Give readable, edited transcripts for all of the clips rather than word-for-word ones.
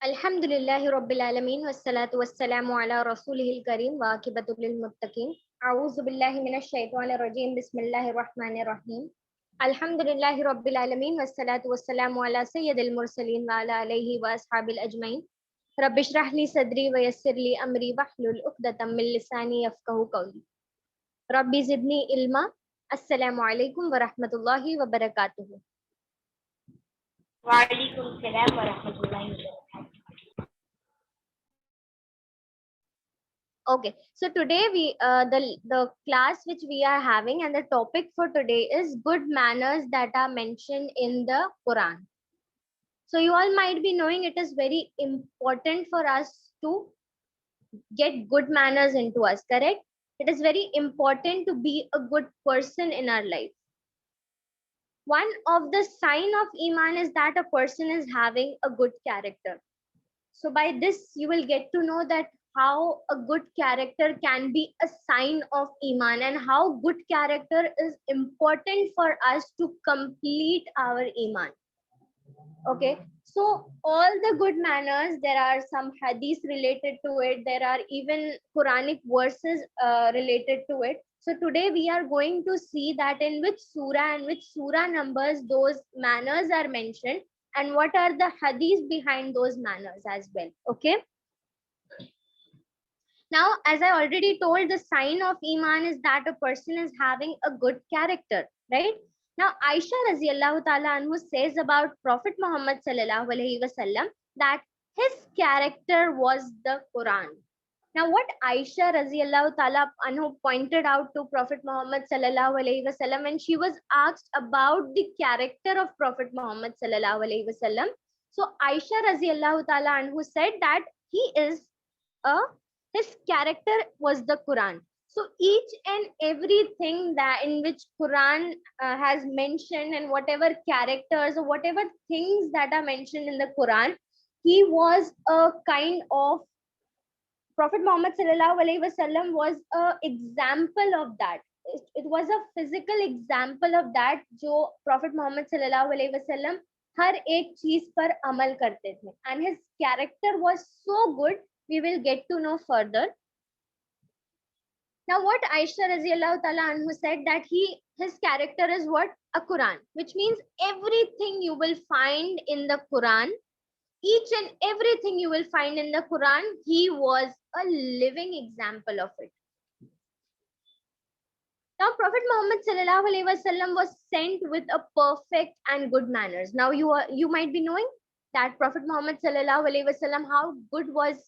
Alhamdulillahi Rabbil Alameen wassalatu wassalamu ala rasulihil kareem wa akibatul lil muttaqin. A'udhu billahi minash shaitanir rajim. Bismillahir rahmanir rahim. Alhamdulillahi Rabbil Alameen wassalatu wassalamu ala sayyidil mursalin wa ala alihi wa ashabil ajmain. Rabbi shrah li sadri wa yassir li amri wahlul 'uqdatam min lisani yafqahu qawli. Rabbi zidni ilma. Assalamu alaikum wa rahmatullahi wa barakatuh. Waalaikum salam wa rahmatullahi wa barakatuh. Okay, so today the class which we are having and the topic for today is good manners that are mentioned in the Quran. So you all might be knowing it is very important for us to get good manners into us, correct? It is very important to be a good person in our life. One of the sign of Iman is that a person is having a good character. So by this, you will get to know that how a good character can be a sign of Iman and how good character is important for us to complete our Iman. Okay, so all the good manners, there are some hadiths related to it. There are even Quranic verses related to it. So today we are going to see that in which surah and which surah numbers those manners are mentioned and what are the hadiths behind those manners as well. Okay. Now, as I already told, the sign of Iman is that a person is having a good character, right? Now, Aisha Raziallahu Ta'ala Anhu says about Prophet Muhammad Sallallahu Alaihi Wasallam that his character was the Quran. Now, what Aisha Raziallahu Ta'ala Anhu pointed out to Prophet Muhammad Sallallahu Alaihi Wasallam when she was asked about the character of Prophet Muhammad Sallallahu Alaihi Wasallam. So, Aisha Raziallahu Ta'ala Anhu said that he is a his character was the Quran. So each and everything that in which Quran has mentioned and whatever characters or whatever things that are mentioned in the Quran, he was a kind of Prophet Muhammad sallallahu alaihi wasallam was a example of that. It was a physical example of that जो Prophet Muhammad sallallahu alaihi wasallam हर एक चीज पर अमल करते थे and his character was so good. We will get to know further. Now, what Aisha Raziallahu Ta'ala Anhu said that his character is what? A Quran, which means everything you will find in the Quran, each and everything you will find in the Quran, he was a living example of it. Now, Prophet Muhammad Sallallahu Alaihi Wasallam was sent with a perfect and good manners. Now, you might be knowing that Prophet Muhammad Sallallahu Alaihi Wasallam, how good was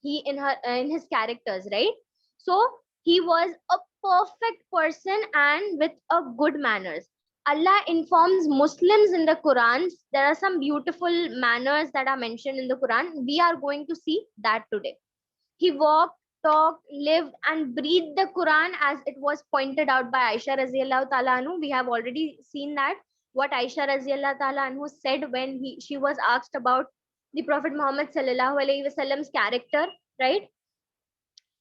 he in his characters, right? So he was a perfect person and with a good manners. Allah informs Muslims in the Quran. There are some beautiful manners that are mentioned in the Quran. We are going to see that today. He walked, talked, lived, and breathed the Quran as it was pointed out by Aisha Raziallahu Ta'ala Anhu. We have already seen that what Aisha Raziallahu Ta'ala Anhu said when she was asked about the Prophet Muhammad Sallallahu Alaihi Wasallam's character, right?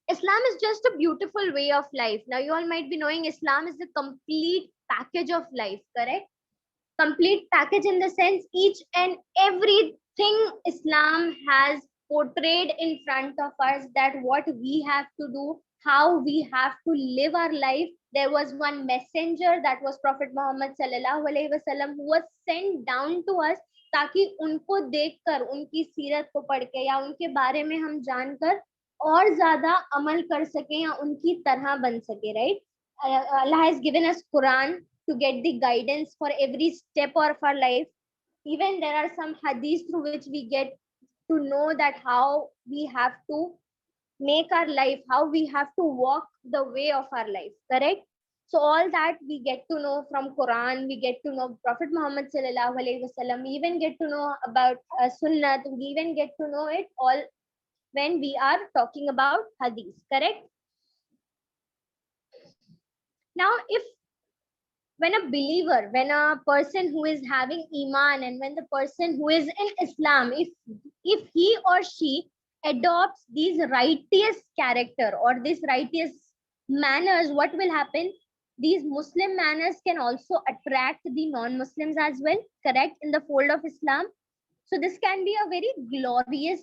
Islam is just a beautiful way of life. Now, you all might be knowing Islam is the complete package of life, correct? Complete package in the sense each and everything Islam has portrayed in front of us that what we have to do, how we have to live our life. There was one messenger that was Prophet Muhammad Sallallahu Alaihi Wasallam who was sent down to us ताकि उनको देखकर उनकी सीरत को पढ़ के या उनके बारे में हम जानकर और ज्यादा अमल कर सके या उनकी तरह बन सके, right? Allah has given us Quran to get the guidance for every step of our life. Even there are some hadiths through which we get to know that how we have to make our life, how we have to walk the way of our life, correct? So all that we get to know from Quran, we get to know Prophet Muhammad sallallahu alaihi wasallam, we even get to know about Sunnah, we even get to know it all when we are talking about hadith, correct? Now, when a believer, when a person who is having Iman and when the person who is in Islam, if he or she adopts these righteous character or these righteous manners, what will happen? These Muslim manners can also attract the non-Muslims as well, correct, in the fold of Islam. So this can be a very glorious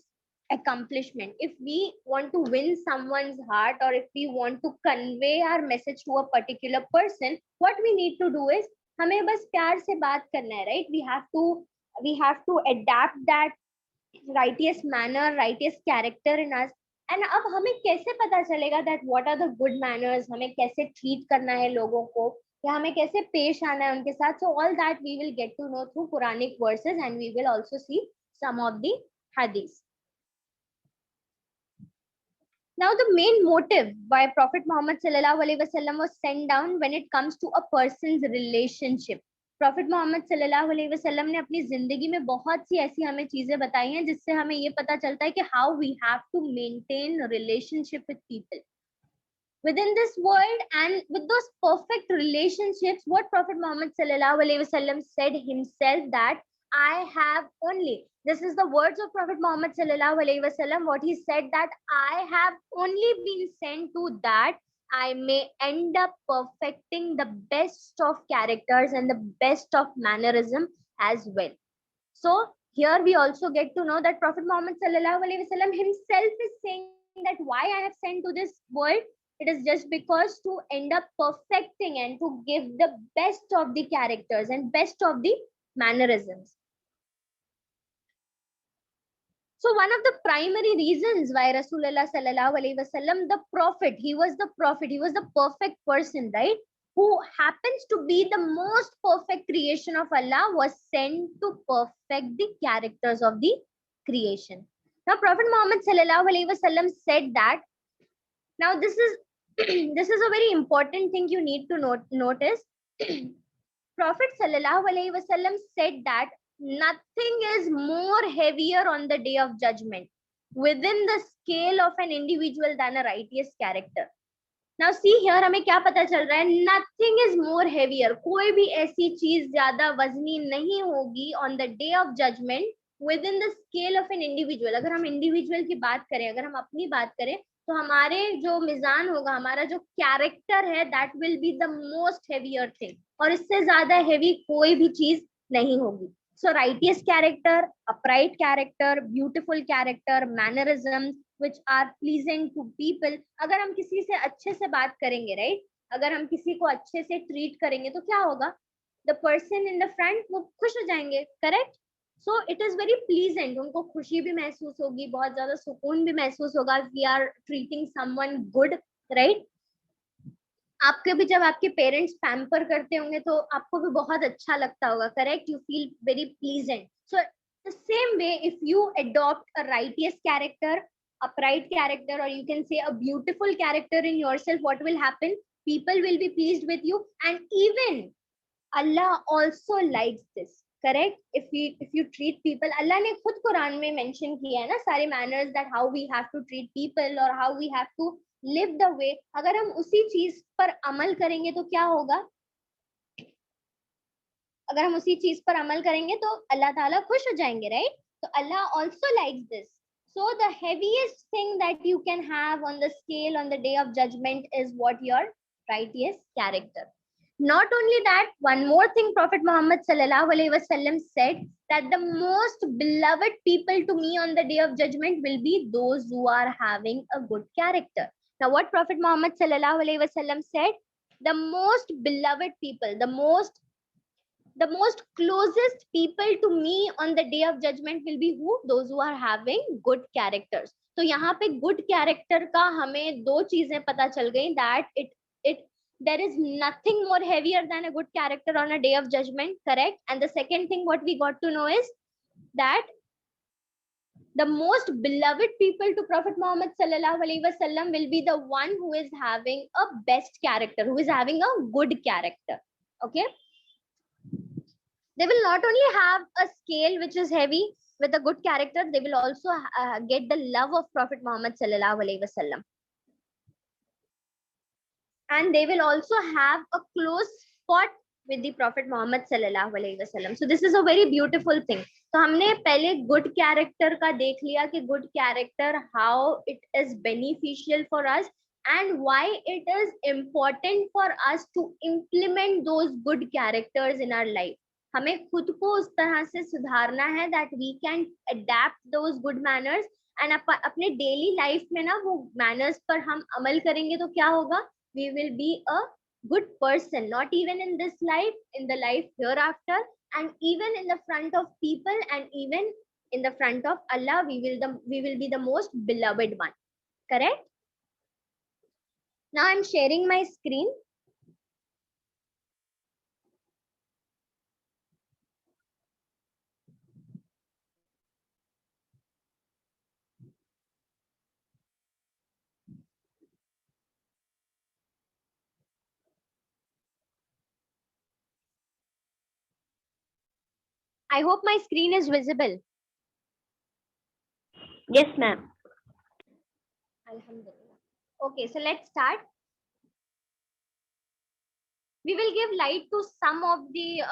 accomplishment. If we want to win someone's heart, or if we want to convey our message to a particular person, what we need to do is हमें बस प्यार से बात करना है, right? We have to adapt that righteous manner, righteous character in us. And अब हमें कैसे पता चलेगा that what are the good manners, हमें कैसे treat करना है लोगों को, या हमें कैसे पेश आना है उनके साथ. So all that we will get to know through Quranic verses, and we will also see some of the hadiths. Now the main motive why Prophet Muhammad sallallahu alaihi wasallam was sent down when it comes to a person's relationship. Prophet Muhammad सल्लल्लाहु अलैहि वसल्लम ने अपनी जिंदगी में बहुत सी ऐसी हमें चीजें बताई हैं जिससे हमें ये पता चलता है कि how we have to maintain relationship with people within this world. And with those perfect relationships, what Prophet Muhammad sallallahu alaihi wasallam said himself, that I have only, this is the words of Prophet Muhammad sallallahu alaihi wasallam, what he said, that I have only been sent to that I may end up perfecting the best of characters and the best of mannerism as well. So here we also get to know that Prophet Muhammad sallallahu alaihi wasallam himself is saying that why I have sent to this world, it is just because to end up perfecting and to give the best of the characters and best of the mannerisms. So one of the primary reasons why Rasulullah sallallahu alaihi wasallam, the prophet, he was the perfect person, right? Who happens to be the most perfect creation of Allah, was sent to perfect the characters of the creation. Now Prophet Muhammad sallallahu alaihi wasallam said that, now this is this is a very important thing you need to notice. Prophet sallallahu alaihi wasallam said that nothing is more heavier on the day of judgment within the scale of an individual than a righteous character. Now see here, हमें क्या पता चल रहा है? Nothing is more heavier. कोई भी ऐसी चीज ज्यादा वजनी नहीं होगी on the day of judgment within the scale of an individual. अगर हम individual की बात करें, अगर हम अपनी बात करें, तो हमारे जो मिजान होगा, हमारा जो कैरेक्टर है, that will be the most heavier thing. और इससे ज्यादा heavy कोई भी चीज नहीं होगी. So righteous character, upright character, beautiful character, mannerisms which are pleasing to people. अगर हम किसी से अच्छे से बात करेंगे, right? अगर हम किसी को अच्छे से treat करेंगे तो क्या होगा? The person in the front वो खुश हो जाएंगे, correct? So it is very pleasant. उनको खुशी भी महसूस होगी, बहुत ज्यादा सुकून भी महसूस होगा. We are treating someone good, right? आपके भी जब आपके पेरेंट्स पैम्पर करते होंगे तो आपको भी बहुत अच्छा लगता होगा, correct? You feel very pleasant. So the same way, if you adopt a righteous character, upright character, or you can say a beautiful character in yourself, what will happen? People will be pleased with you, and even Allah also likes this, correct? If you treat people, Allah ने खुद कुरान में mention किया है ना सारे manners, that how we have to treat people or how we have to live the way. अगर हम उसी चीज पर अमल करेंगे तो क्या होगा? अगर हम उसी चीज पर अमल करेंगे तो अल्लाह ताला खुश हो जाएंगे, right? So Allah also likes this. So the heaviest thing that you can have on the scale on the day of judgment is what? Your righteous character. Not only that, one more thing Prophet Muhammad sallallahu alaihi wasallam said, that the most beloved people to me on the day of judgment will be those who are having a good character. Now what Prophet Muhammad sallallahu alaihi wasallam said? The most beloved people, the most closest people to me on the day of judgment will be who? Those who are having good characters. तो यहाँ पे good character का हमें दो चीजें पता चल गई, that there is nothing more heavier than a good character on a day of judgment, correct? And the second thing what we got to know is that the most beloved people to Prophet Muhammad sallallahu alaihi wasallam will be the one who is having a best character, who is having a good character. Okay, they will not only have a scale which is heavy with a good character, they will also get the love of Prophet Muhammad sallallahu alaihi wasallam, and they will also have a close spot with the Prophet Muhammad sallallahu alaihi wasallam. So this is a very beautiful thing. तो हमने पहले good character का देख लिया कि good character, how it is beneficial for us and why it is important for us to implement those good characters in our life. हमें खुद को उस तरह से सुधारना है that we can adapt those good manners and अपने daily life में ना वो मैनर्स पर हम अमल करेंगे तो क्या होगा, we will be a good person, not even in this life, in the life hereafter, and even in the front of people, and even in the front of Allah, we will be the most beloved one. Correct? Now I'm sharing my screen. I hope my screen is visible. Yes, ma'am. Alhamdulillah. Okay, so let's start. We will give light to some of the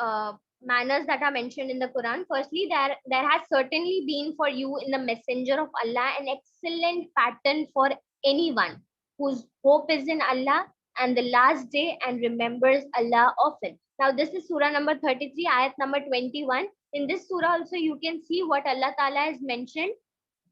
manners that are mentioned in the Quran. Firstly, there has certainly been for you in the Messenger of Allah an excellent pattern for anyone whose hope is in Allah and the last day and remembers Allah often. Now, this is Surah number 33, ayat number 21. In this surah also, you can see what Allah Ta'ala has mentioned,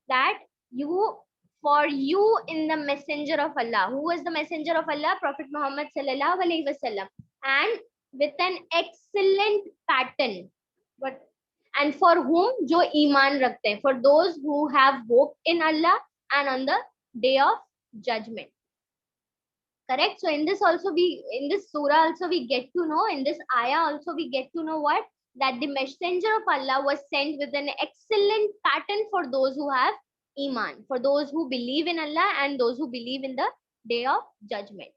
that you, for you in the messenger of Allah. Who is the messenger of Allah? Prophet Muhammad sallallahu alaihi wasallam, and with an excellent pattern. But and for whom jo iman rakhte hain, for those who have hope in Allah and on the day of judgment. Correct? So in this also in this surah also we get to know, in this ayah also we get to know what, that the messenger of Allah was sent with an excellent pattern for those who have iman, for those who believe in Allah and those who believe in the day of judgment.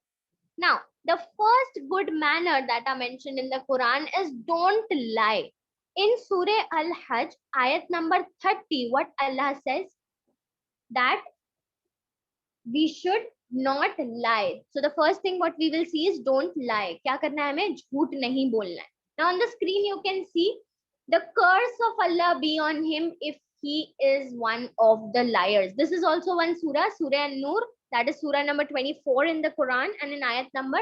Now, the first good manner that are mentioned in the Quran is don't lie. In Surah Al-Hajj, ayat number 30, what Allah says, that we should not lie. So the first thing what we will see is don't lie. क्या करना है हमें? झूठ नहीं बोलना है. Now on the screen you can see the curse of Allah be on him if he is one of the liars. This is also one surah, Surah An-Nur, that is surah number 24 in the Quran, and in ayat number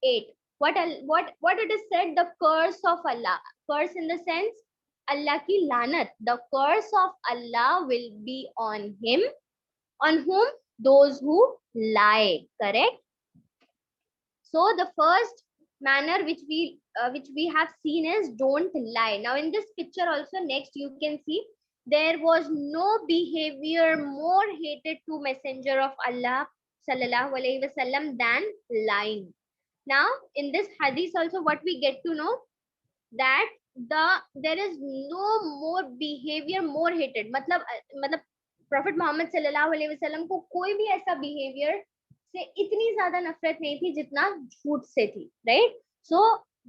8. What it is said, the curse of Allah. Curse in the sense Allah ki lanat. The curse of Allah will be on him. On whom? Those who lie. Correct? So the first manner which we have seen is don't lie. Now in this picture also, next you can see there was no behavior more hated to messenger of Allah sallallahu alaihi wasallam than lying. Now in this hadith also what we get to know, that there is no more behavior more hated. मतलब profit Muhammad सल्लल्लाहु अलैहि वसल्लम को कोई भी ऐसा behaviour से इतनी ज्यादा नफरत नहीं थी जितना झूठ से थी. Right? So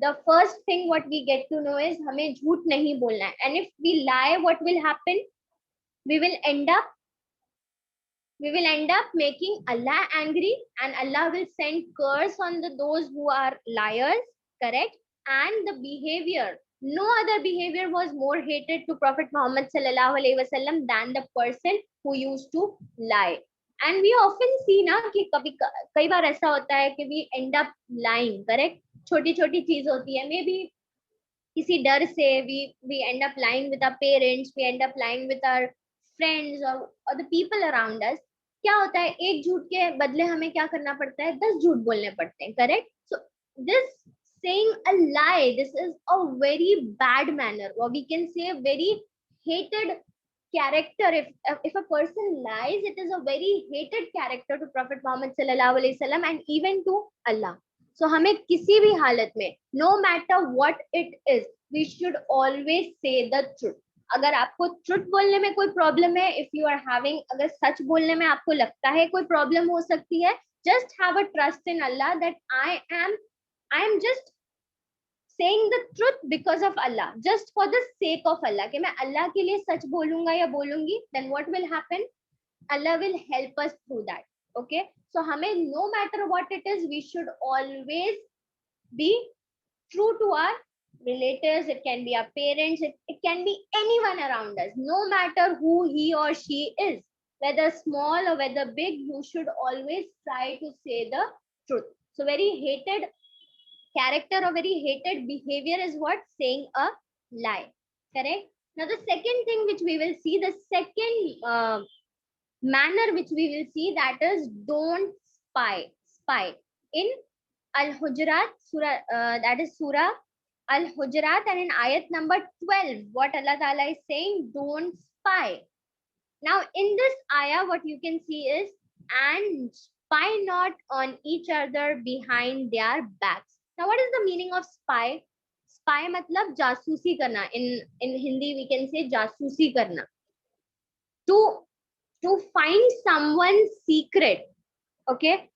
the first thing what we get to know is हमें झूठ नहीं बोलना है. And if we lie, what will happen? we will end up making Allah angry, and Allah will send curse on those who are liars. Correct? And the behavior, no other behavior was more hated to Prophet Muhammad sallallahu alaihi wasallam than the person who used to lie. And we often see ना कि कई बार ऐसा होता है कि we end up lying. Correct? छोटी छोटी चीज होती है, maybe किसी डर से we end up lying with our parents, we end up lying with our friends or the people around us. क्या होता है, एक झूठ के बदले हमें क्या करना पड़ता है, 10 झूठ बोलने पड़ते हैं. Correct? So this saying a lie, this is a very bad manner, or we can say a very hated character. If a person lies, it is a very hated character to Prophet Muhammad sallallahu alaihi wasallam and even to Allah. So हमें किसी भी हालत में, no matter what it is, we should always say the truth. अगर आपको truth बोलने में कोई प्रॉब्लम है, इफ यू आर हैविंग, अगर सच बोलने में आपको लगता है कोई प्रॉब्लम हो सकती है, just have a trust in Allah that I am just saying the truth because of Allah, just for the sake of Allah, कि मैं अल्लाह के लिए सच बोलूंगा या बोलूंगी, then what will happen? Allah will help us through that. Okay? So हमें no matter what it is, we should always be true to our relatives. It can be our parents, it can be anyone around us, no matter who he or she is, whether small or whether big, you should always try to say the truth. So very hated character or very hated behavior is what? Saying a lie. Correct. Now the second thing which we will see, the second manner which we will see, that is don't spy. Spy in Al-Hujurat surah, that is surah Al-Hujurat, and in ayat number 12, what Allah Ta'ala is saying, don't spy. Now in this ayah, what you can see is, and spy not on each other behind their backs. Now what is the meaning of spy? Spy matlab jasusi karna. In Hindi we can say jasusi karna. To find someone's secret, okay,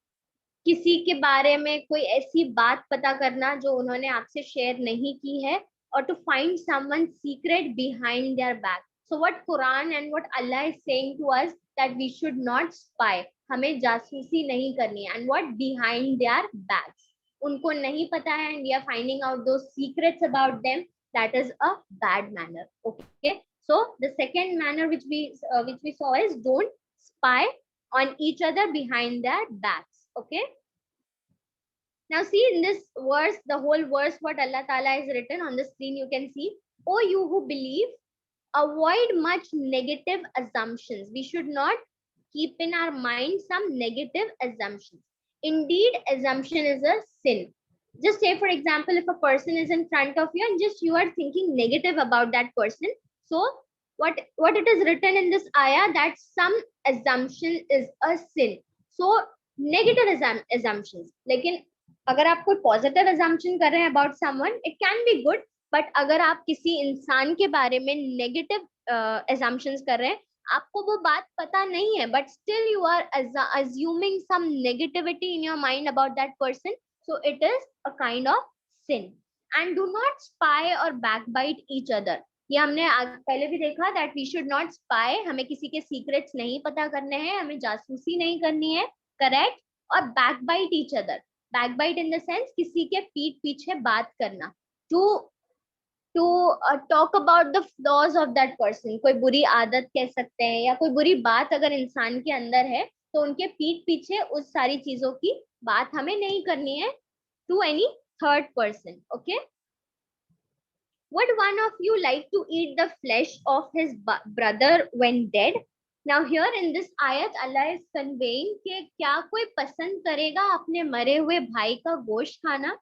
किसी के बारे में कोई ऐसी बात पता करना जो उन्होंने आपसे शेयर नहीं की है, और to find someone's secret behind their back. So what Quran and what Allah is saying to us, that we should not spy, हमें जासूसी नहीं करनी है, and what behind their backs, उनको नहीं पता है and we are finding out those secrets about them, that is a bad manner. Okay, so the second manner which we saw is don't spy on each other behind their backs. Okay, now see in this verse, the whole verse, what Allah Ta'ala has written on the screen, you can see, oh you who believe, avoid much negative assumptions. We should not keep in our mind some negative assumptions. Indeed, assumption is a sin. Just say, for example, if a person is in front of you and just you are thinking negative about that person. So what it is written in this ayah, that some assumption is a sin. So negative assumptions. लेकिन अगर आप कोई positive assumption कर रहे हैं about someone, it can be good. But अगर आप किसी इंसान के बारे में नेगेटिव assumptions कर रहे हैं, आपको वो बात पता नहीं है, but still you are assuming some negativity in your mind about that person, so it is a kind of sin. And do not spy or backbite each other. ये हमने पहले भी देखा, that we should not spy, हमें किसी के secrets नहीं पता करने हैं, हमें जासूसी नहीं करनी है, correct. और backbite each other, backbite in the sense किसी के पीठ पीछे बात करना, to talk about the flaws of that person. कोई बुरी आदत कह सकते हैं, या कोई बुरी बात अगर इंसान के अंदर है, तो उनके पीठ पीछे उस सारी चीजों की बात हमें नहीं करनी है to any third person. Okay, would one of you like to eat the flesh of his brother when dead? Now here in this ayat, Allah is conveying कि क्या कोई पसंद करेगा अपने मरे हुए भाई का गोश्त खाना?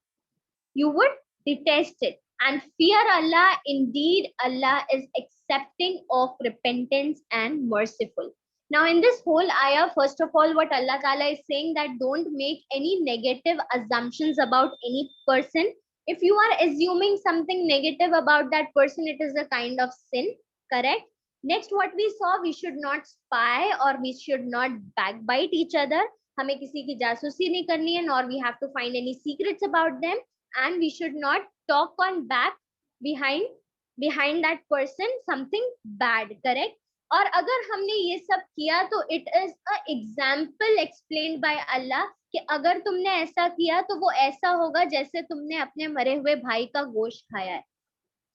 You would detest it. And fear Allah, indeed Allah is accepting of repentance and merciful. Now in this whole ayah, first of all, what Allah Ta'ala is saying, that don't make any negative assumptions about any person. If you are assuming something negative about that person, it is a kind of sin, correct? Next, what we saw, we should not spy or we should not backbite each other. हमें किसी की जासूसी नहीं करनी है, nor we have to find any secrets about them. And we should not talk on back behind that person something bad, correct? और अगर हमने ये सब किया, तो it is a example explained by Allah कि अगर तुमने ऐसा किया तो वो ऐसा होगा जैसे तुमने अपने मरे हुए भाई का गोश्त खाया है.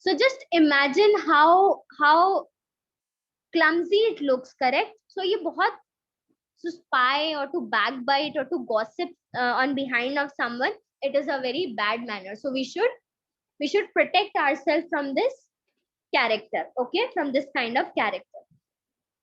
So just imagine how clumsy it looks, correct? So ये बहुत, to spy or to backbite or to gossip on behind of someone, it is a very bad manner. So we should protect ourselves from this character, okay, from this kind of character.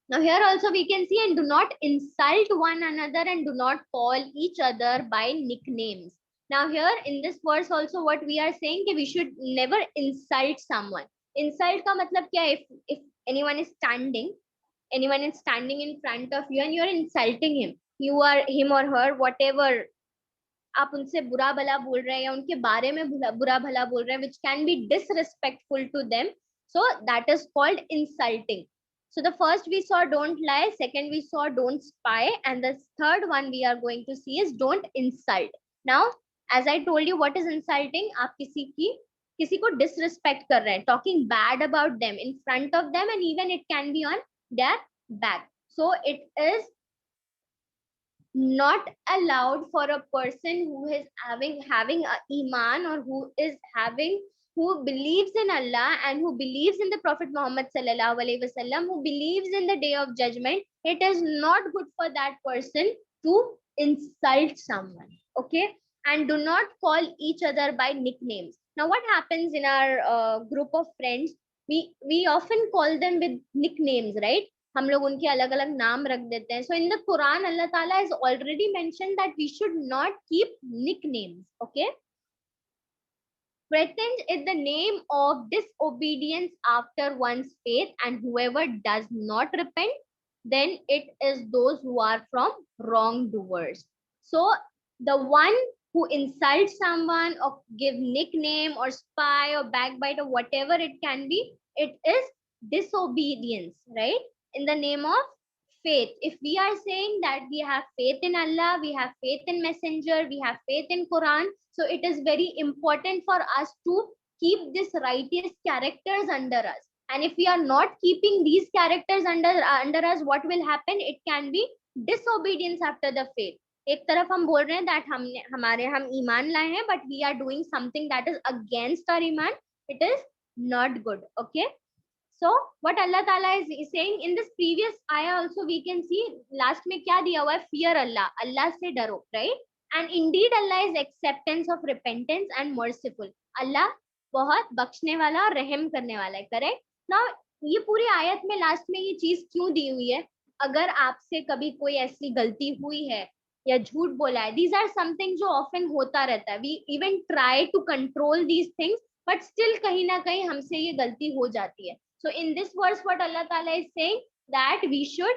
Now here also we can see, and do not insult one another and do not call each other by nicknames. Now here in this verse also, what we are saying कि we should never insult someone. Insult का मतलब क्या है? If anyone is standing in front of you and you are insulting him, you are him or her, whatever, आप उनसे बुरा भला बोल रहे हैं या उनके बारे में बुरा भला बोल रहे हैं, which can be disrespectful to them, so that is called insulting. So the first we saw don't lie, second we saw don't spy, and the third one we are going to see is don't insult. Now as I told you, what is insulting? आप किसी को disrespect कर रहे हैं, talking bad about them in front of them, and even it can be on their back. So it is not allowed for a person who is having a iman, or who believes in Allah and who believes in the Prophet Muhammad sallallahu alaihi wasallam, who believes in the day of judgment. It is not good for that person to insult someone, okay? And do not call each other by nicknames. Now what happens in our group of friends, we often call them with nicknames, right? हम लोग उनके अलग अलग नाम रख देते हैं. So in the Quran, Allah Ta'ala has already mentioned that we should not keep nicknames. Okay. Pretend is the name of disobedience after one's faith, and whoever does not repent, then it is those who are from wrongdoers. So the one who insults someone or give nickname or spy or backbite or whatever it can be, it is disobedience, right? In the name of faith. If we are saying that we have faith in Allah, we have faith in Messenger, we have faith in Quran, so it is very important for us to keep these righteous characters under us. And if we are not keeping these characters under us, what will happen? It can be disobedience after the faith. एक तरफ हम बोल रहे हैं that हम ईमान लाए हैं, but we are doing something that is against our iman. It is not good. Okay. So what Allah Ta'ala is saying in this previous ayah also, we can see last में क्या दिया हुआ है? Fear Allah. Allah से डरो, right? And indeed Allah is acceptance of repentance and merciful. Allah बहुत बख्शने वाला और रहम करने वाला है. Correct? Now ये पूरी आयत में लास्ट में ये चीज क्यों दी हुई है? अगर आपसे कभी कोई ऐसी गलती हुई है या झूठ बोला है, these are something जो often होता रहता है. We even try to control these things, but still कहीं ना कहीं हमसे ये गलती हो जाती है. So in this verse, what Allah Ta'ala is saying that we should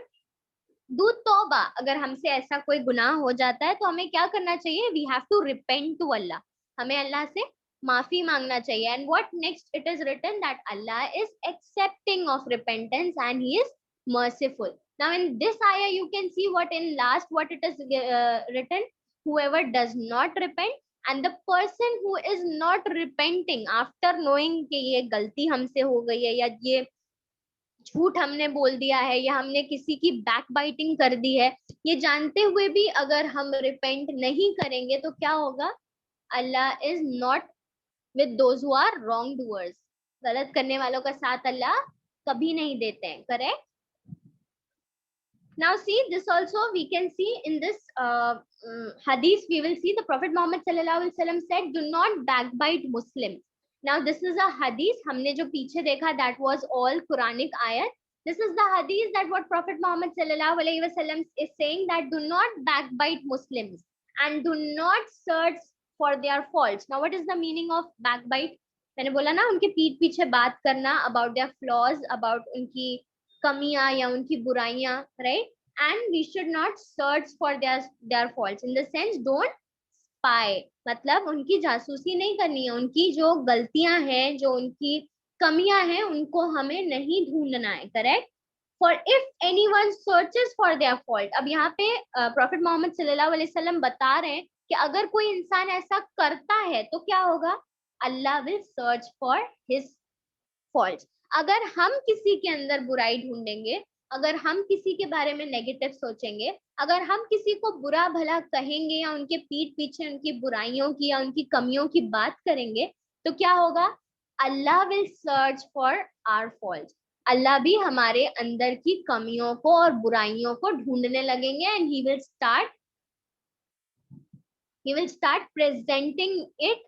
do तौबा. अगर हमसे ऐसा कोई गुनाह हो जाता है तो हमें क्या करना चाहिए? We have to repent to Allah. हमें अल्लाह से माफी मांगना चाहिए. And what next? It is written that Allah is accepting of repentance and He is merciful. Now in this ayah, you can see what in last what it is written. Whoever does not repent, and the person who is not repenting after knowing कि ये गलती हमसे हो गई है या ये झूठ हमने बोल दिया है या हमने किसी की बैकबाइटिंग कर दी है, ये जानते हुए भी अगर हम रिपेंट नहीं करेंगे तो क्या होगा? Allah is not with those who are wrong doers. गलत करने वालों का साथ अल्लाह कभी नहीं देते हैं. Correct? Now see this also we can see in this hadith. We will see the Prophet Muhammad sallallahu alaihi wasallam said, "Do not backbite Muslims." Now this is a hadith. हमने जो पीछे देखा that was all Quranic ayat. This is the hadith that what Prophet Muhammad sallallahu alaihi wasallam is saying that do not backbite Muslims and do not search for their faults. Now what is the meaning of backbite? मैंने बोला ना उनके पीठ पीछे बात करना about their flaws, about उनकी कमियां या उनकी बुराइयां, right? And we should not search for their faults. In the sense, don't spy. मतलब उनकी जासूसी नहीं करनी है. उनकी जो गलतियां हैं, जो उनकी कमियां हैं, उनको हमें नहीं ढूंढना है. Correct? For if anyone searches for their fault. अब यहाँ पे प्रॉफिट मोहम्मद सल्लल्लाहु अलैहि वसल्लम बता रहे हैं कि अगर कोई इंसान ऐसा करता है तो क्या होगा? अल्लाह will search for his faults. अगर हम किसी के अंदर बुराई ढूंढेंगे, अगर हम किसी के बारे में नेगेटिव सोचेंगे, अगर हम किसी को बुरा भला कहेंगे या उनके पीठ पीछे उनकी बुराइयों की या उनकी कमियों की बात करेंगे, तो क्या होगा? Allah will search for our faults. अल्लाह भी हमारे अंदर की कमियों को और बुराइयों को ढूंढने लगेंगे. And he will start presenting it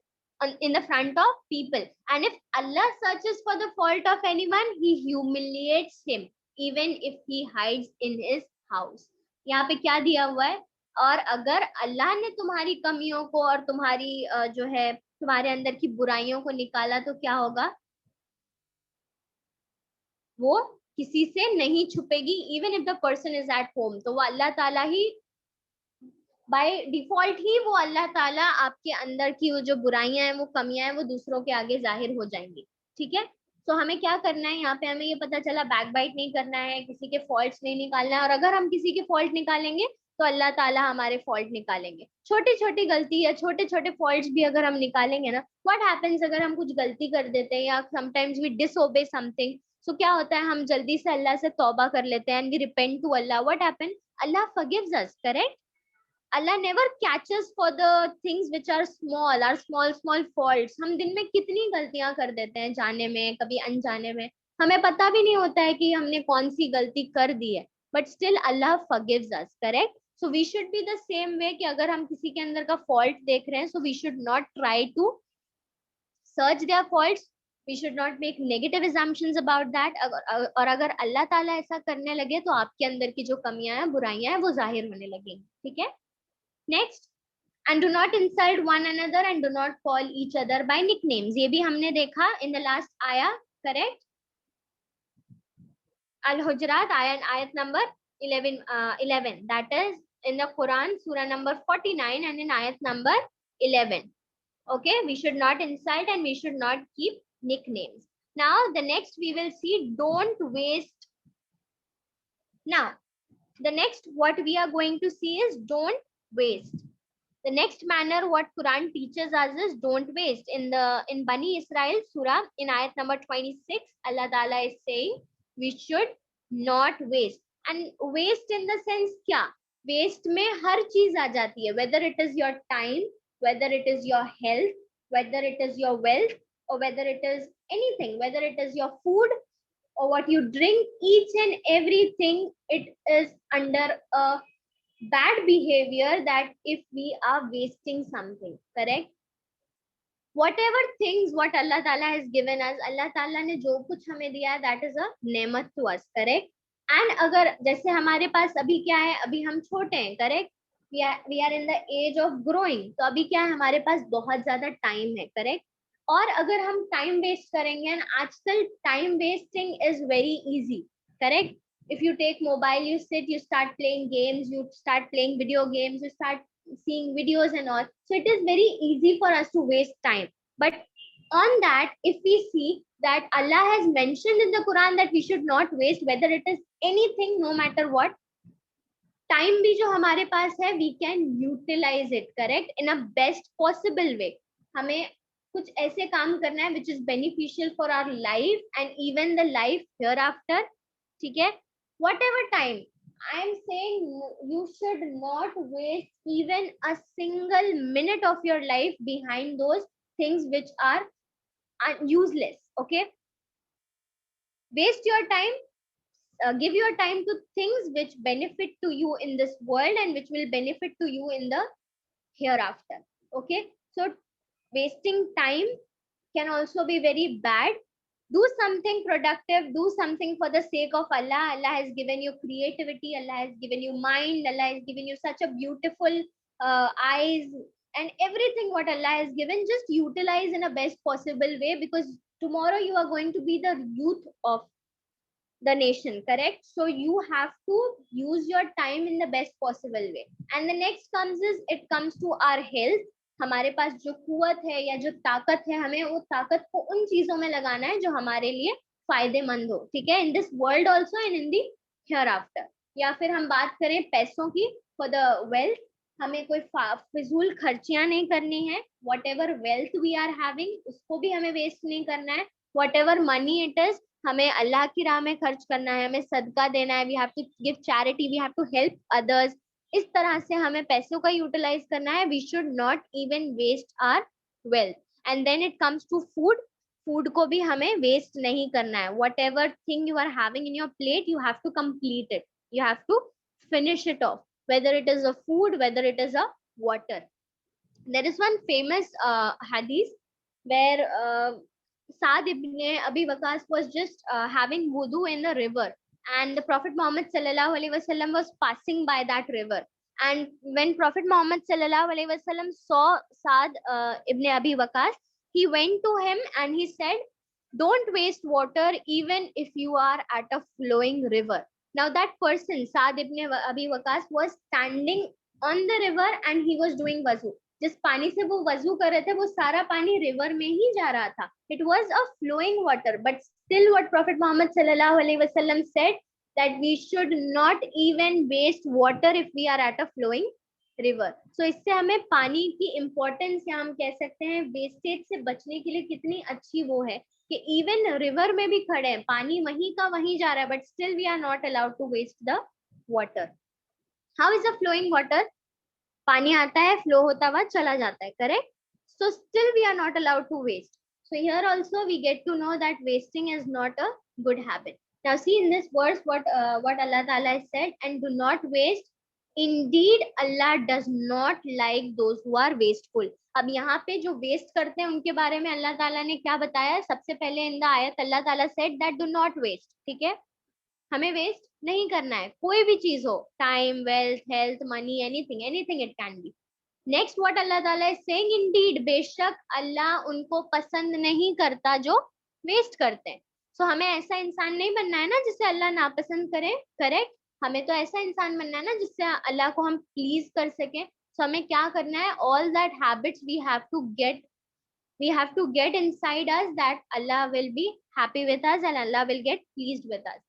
in the front of people. And if Allah searches for the fault of anyone, He humiliates him, even if he hides in his house. यहाँ पे क्या दिया हुआ है? और अगर अल्लाह ने तुम्हारी कमियों को और तुम्हारी जो है तुम्हारे अंदर की बुराइयों को निकाला तो क्या होगा? वो किसी से नहीं छुपेगी. Even if the person is at home, तो वो अल्लाह ताला ही बाय डिफॉल्ट ही वो अल्लाह ताला आपके अंदर की वो जो बुराइयां हैं, वो कमियां हैं, वो दूसरों के आगे जाहिर हो जाएंगी. ठीक है? तो हमें क्या करना है? यहाँ पे हमें ये पता चला बैकबाइट नहीं करना है, किसी के फॉल्ट्स नहीं निकालना है. और अगर हम किसी के फॉल्ट निकालेंगे तो अल्लाह ताला हमारे फॉल्ट निकालेंगे. छोटी छोटी गलती या छोटे छोटे फॉल्ट्स भी अगर हम निकालेंगे ना, व्हाट हैपेंस अगर हम कुछ गलती कर देते हैं या समटाइम्स वी डिसओबे समथिंग, सो क्या होता है? हम जल्दी से अल्लाह से तौबा कर लेते हैं and we repent to Allah. What happen? Allah forgives us. Correct? Allah never catches for the things which are small, our small faults. हम दिन में कितनी गलतियां कर देते हैं, जाने में, कभी अनजाने में. हमें पता भी नहीं होता है कि हमने कौन सी गलती कर दी है. But still Allah forgives us. Correct? So we should be the same way कि अगर हम किसी के अंदर का fault देख रहे हैं, so we should not try to search their faults. We should not make negative assumptions about that. और अगर अल्लाह ताला ऐसा करने लगे तो आपके अंदर की जो कमियां हैं, बुराइयां हैं, वो जाहिर होने लगेंगी. ठीक है. Next, and do not insult one another and do not call each other by nicknames. ये भी हमने देखा in the last ayah, correct? Al-Hujurat, ayat number 11. That is in the Quran, surah number 49 and in ayat number 11. Okay, we should not insult and we should not keep nicknames. Now, the next we will see, don't waste. Now, the next what we are going to see is don't waste. The next manner what Quran teaches us is don't waste. In Bani Israel surah, in ayat number 26, Allah Ta'ala is saying we should not waste. And waste in the sense kya? Waste में हर चीज आ जाती है, whether it is your time, whether it is your health, whether it is your wealth, or whether it is anything, whether it is your food or what you drink, each and everything, it is under a bad behavior that if we are wasting something, correct? Whatever things what Allah Ta'ala has given us, Allah Ta'ala ने जो कुछ हमें दिया, that is a नेमत to us, correct? And अगर जैसे हमारे पास अभी क्या है, अभी हम छोटे हैं, correct? We are in the age of growing. तो अभी क्या है, हमारे पास बहुत ज्यादा टाइम है, correct? और अगर हम टाइम वेस्ट करेंगे, and आजकल time wasting is very easy, correct? If you take mobile, you sit, you start playing games, you start playing video games, you start seeing videos and all. So it is very easy for us to waste time. But on that, if we see that Allah has mentioned in the Quran that we should not waste, whether it is anything, no matter what, time भी जो हमारे पास है, we can utilize it, correct, in a best possible way. हमें कुछ ऐसे काम करना है which is beneficial for our life and even the life hereafter. ठीक है. Whatever time, I am saying you should not waste even a single minute of your life behind those things which are useless. Okay, waste your time, give your time to things which benefit to you in this world and which will benefit to you in the hereafter. Okay, so wasting time can also be very bad. Do something productive, do something for the sake of Allah. Allah has given you creativity, Allah has given you mind, Allah has given you such a beautiful eyes and everything what Allah has given. Just utilize in a best possible way, because tomorrow you are going to be the youth of the nation, correct? So you have to use your time in the best possible way. And the next comes is, it comes to our health. हमारे पास जो कुवत है या जो ताकत है, हमें वो ताकत को उन चीजों में लगाना है जो हमारे लिए फायदेमंद हो. ठीक है, in this world also and in the here after. या फिर हम बात करें पैसों की, फॉर द वेल्थ, हमें कोई फिजूल खर्चियां नहीं करनी है. Whatever wealth we are having, उसको भी हमें वेस्ट नहीं करना है. Whatever money it is, हमें अल्लाह की राह में खर्च करना है, हमें सदका देना है. We have to give charity, we have to help others. इस तरह से हमें पैसों का यूटिलाइज करना है. We should not even waste our wealth. And then it comes to food. Food को भी हमें वेस्ट नहीं करना है. Whatever thing you are having in your plate, you have to complete it, you have to finish it off, whether it is a food, whether it is a water. There is one famous hadith where Saad ibn Abi Waqqas was just having wudu in the river, and the Prophet Muhammad sallallahu alaihi wasallam was passing by that river. And when Prophet Muhammad sallallahu alaihi wasallam saw Saad ibn Abi Waqqas, he went to him and he said, "Don't waste water even if you are at a flowing river." Now that person, Saad ibn Abi Waqqas, was standing on the river and he was doing wudu. जिस पानी से वो वजू कर रहे थे, वो सारा पानी रिवर में ही जा रहा था. It was a flowing water, but still what Prophet Muhammad sallallahu alaihi wasallam said, that we should not even waste water if we are at a flowing river. So इससे हमें पानी की importance, या हम कह सकते हैं वेस्टेज से बचने के लिए कितनी अच्छी वो है कि even रिवर में भी खड़े हैं, पानी वहीं का वहीं जा रहा है, but still we are not allowed to waste the water. How is a flowing water? पानी आता है, फ्लो होता हुआ चला जाता है, correct? So still we are not allowed to waste. So here also we get to know that wasting is not a good habit. Now see in this verse what Allah Ta'ala has said, and do not waste Indeed, Allah does not like those who are wasteful. अब यहाँ पे जो waste करते हैं उनके बारे में अल्लाह ताला ने क्या बताया? सबसे पहले इन द आयत अल्लाह ताला said that do not waste. ठीक है, हमें वेस्ट नहीं करना है, कोई भी चीज हो, time, wealth, health, money, anything, anything it can be. Next what Allah ताला इज सेइंग, इंडीड, बेशक अल्लाह उनको पसंद नहीं करता जो वेस्ट करते हैं. सो हमें ऐसा इंसान नहीं बनना है ना जिससे अल्लाह नापसंद करे. करेक्ट. हमें तो ऐसा इंसान बनना है ना जिससे अल्लाह को हम प्लीज कर सके. सो हमें क्या करना है? All that habits we have to get inside us that Allah will be happy with us and Allah will get pleased with us.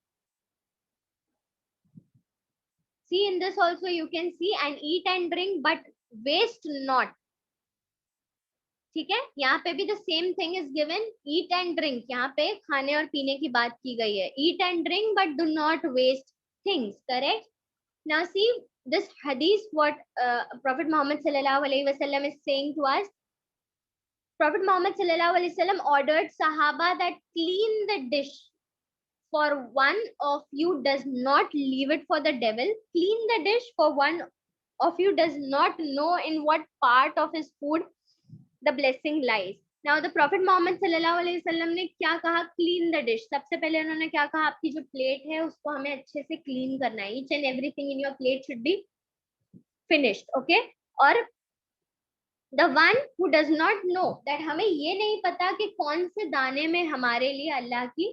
See, in this also you can see, and eat and drink but waste not. ठीक है, यहाँ पे भी the same thing is given, eat and drink. यहाँ पे खाने और पीने की बात की गई है. Eat and drink but do not waste things. Correct. Now see this hadith, what Prophet Muhammad sallallahu alaihi wasallam is saying to us. Prophet Muhammad sallallahu alaihi wasallam ordered Sahaba that clean the dish, for one of you does not leave it for the devil. Clean the dish, for one of you does not know in what part of his food the blessing lies. Now the Prophet Muhammad sallallahu alaihi wasallam ने क्या कहा? Clean the dish. सबसे पहले उन्होंने क्या कहा? आपकी जो प्लेट है उसको हमें अच्छे से क्लीन करना है. Each and everything in your plate should be finished. Okay. और the one who does not know that, हमें ये नहीं पता कि कौन से दाने में हमारे लिए अल्लाह की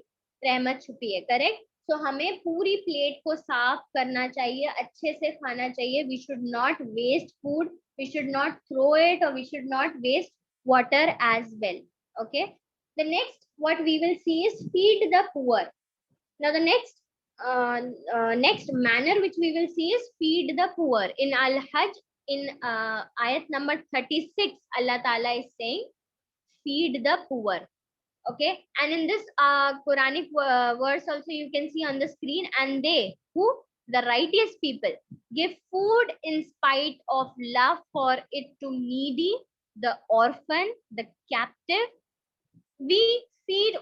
रहमत छुपी है. करेक्ट. तो हमें पूरी प्लेट को साफ करना चाहिए, अच्छे से खाना चाहिए. We should not waste food. We should not throw it, or we should not waste water as well. Okay. The next what we will see is feed the poor. Now the next manner which we will see is feed the poor. In Al-Hajj, in ayat number 36, Allah Ta'ala is saying feed the poor. Okay. And in this Quranic verse also you can see on the screen, and they who, the righteous people, give food in spite of love for it to needy, the orphan, the captive. We feed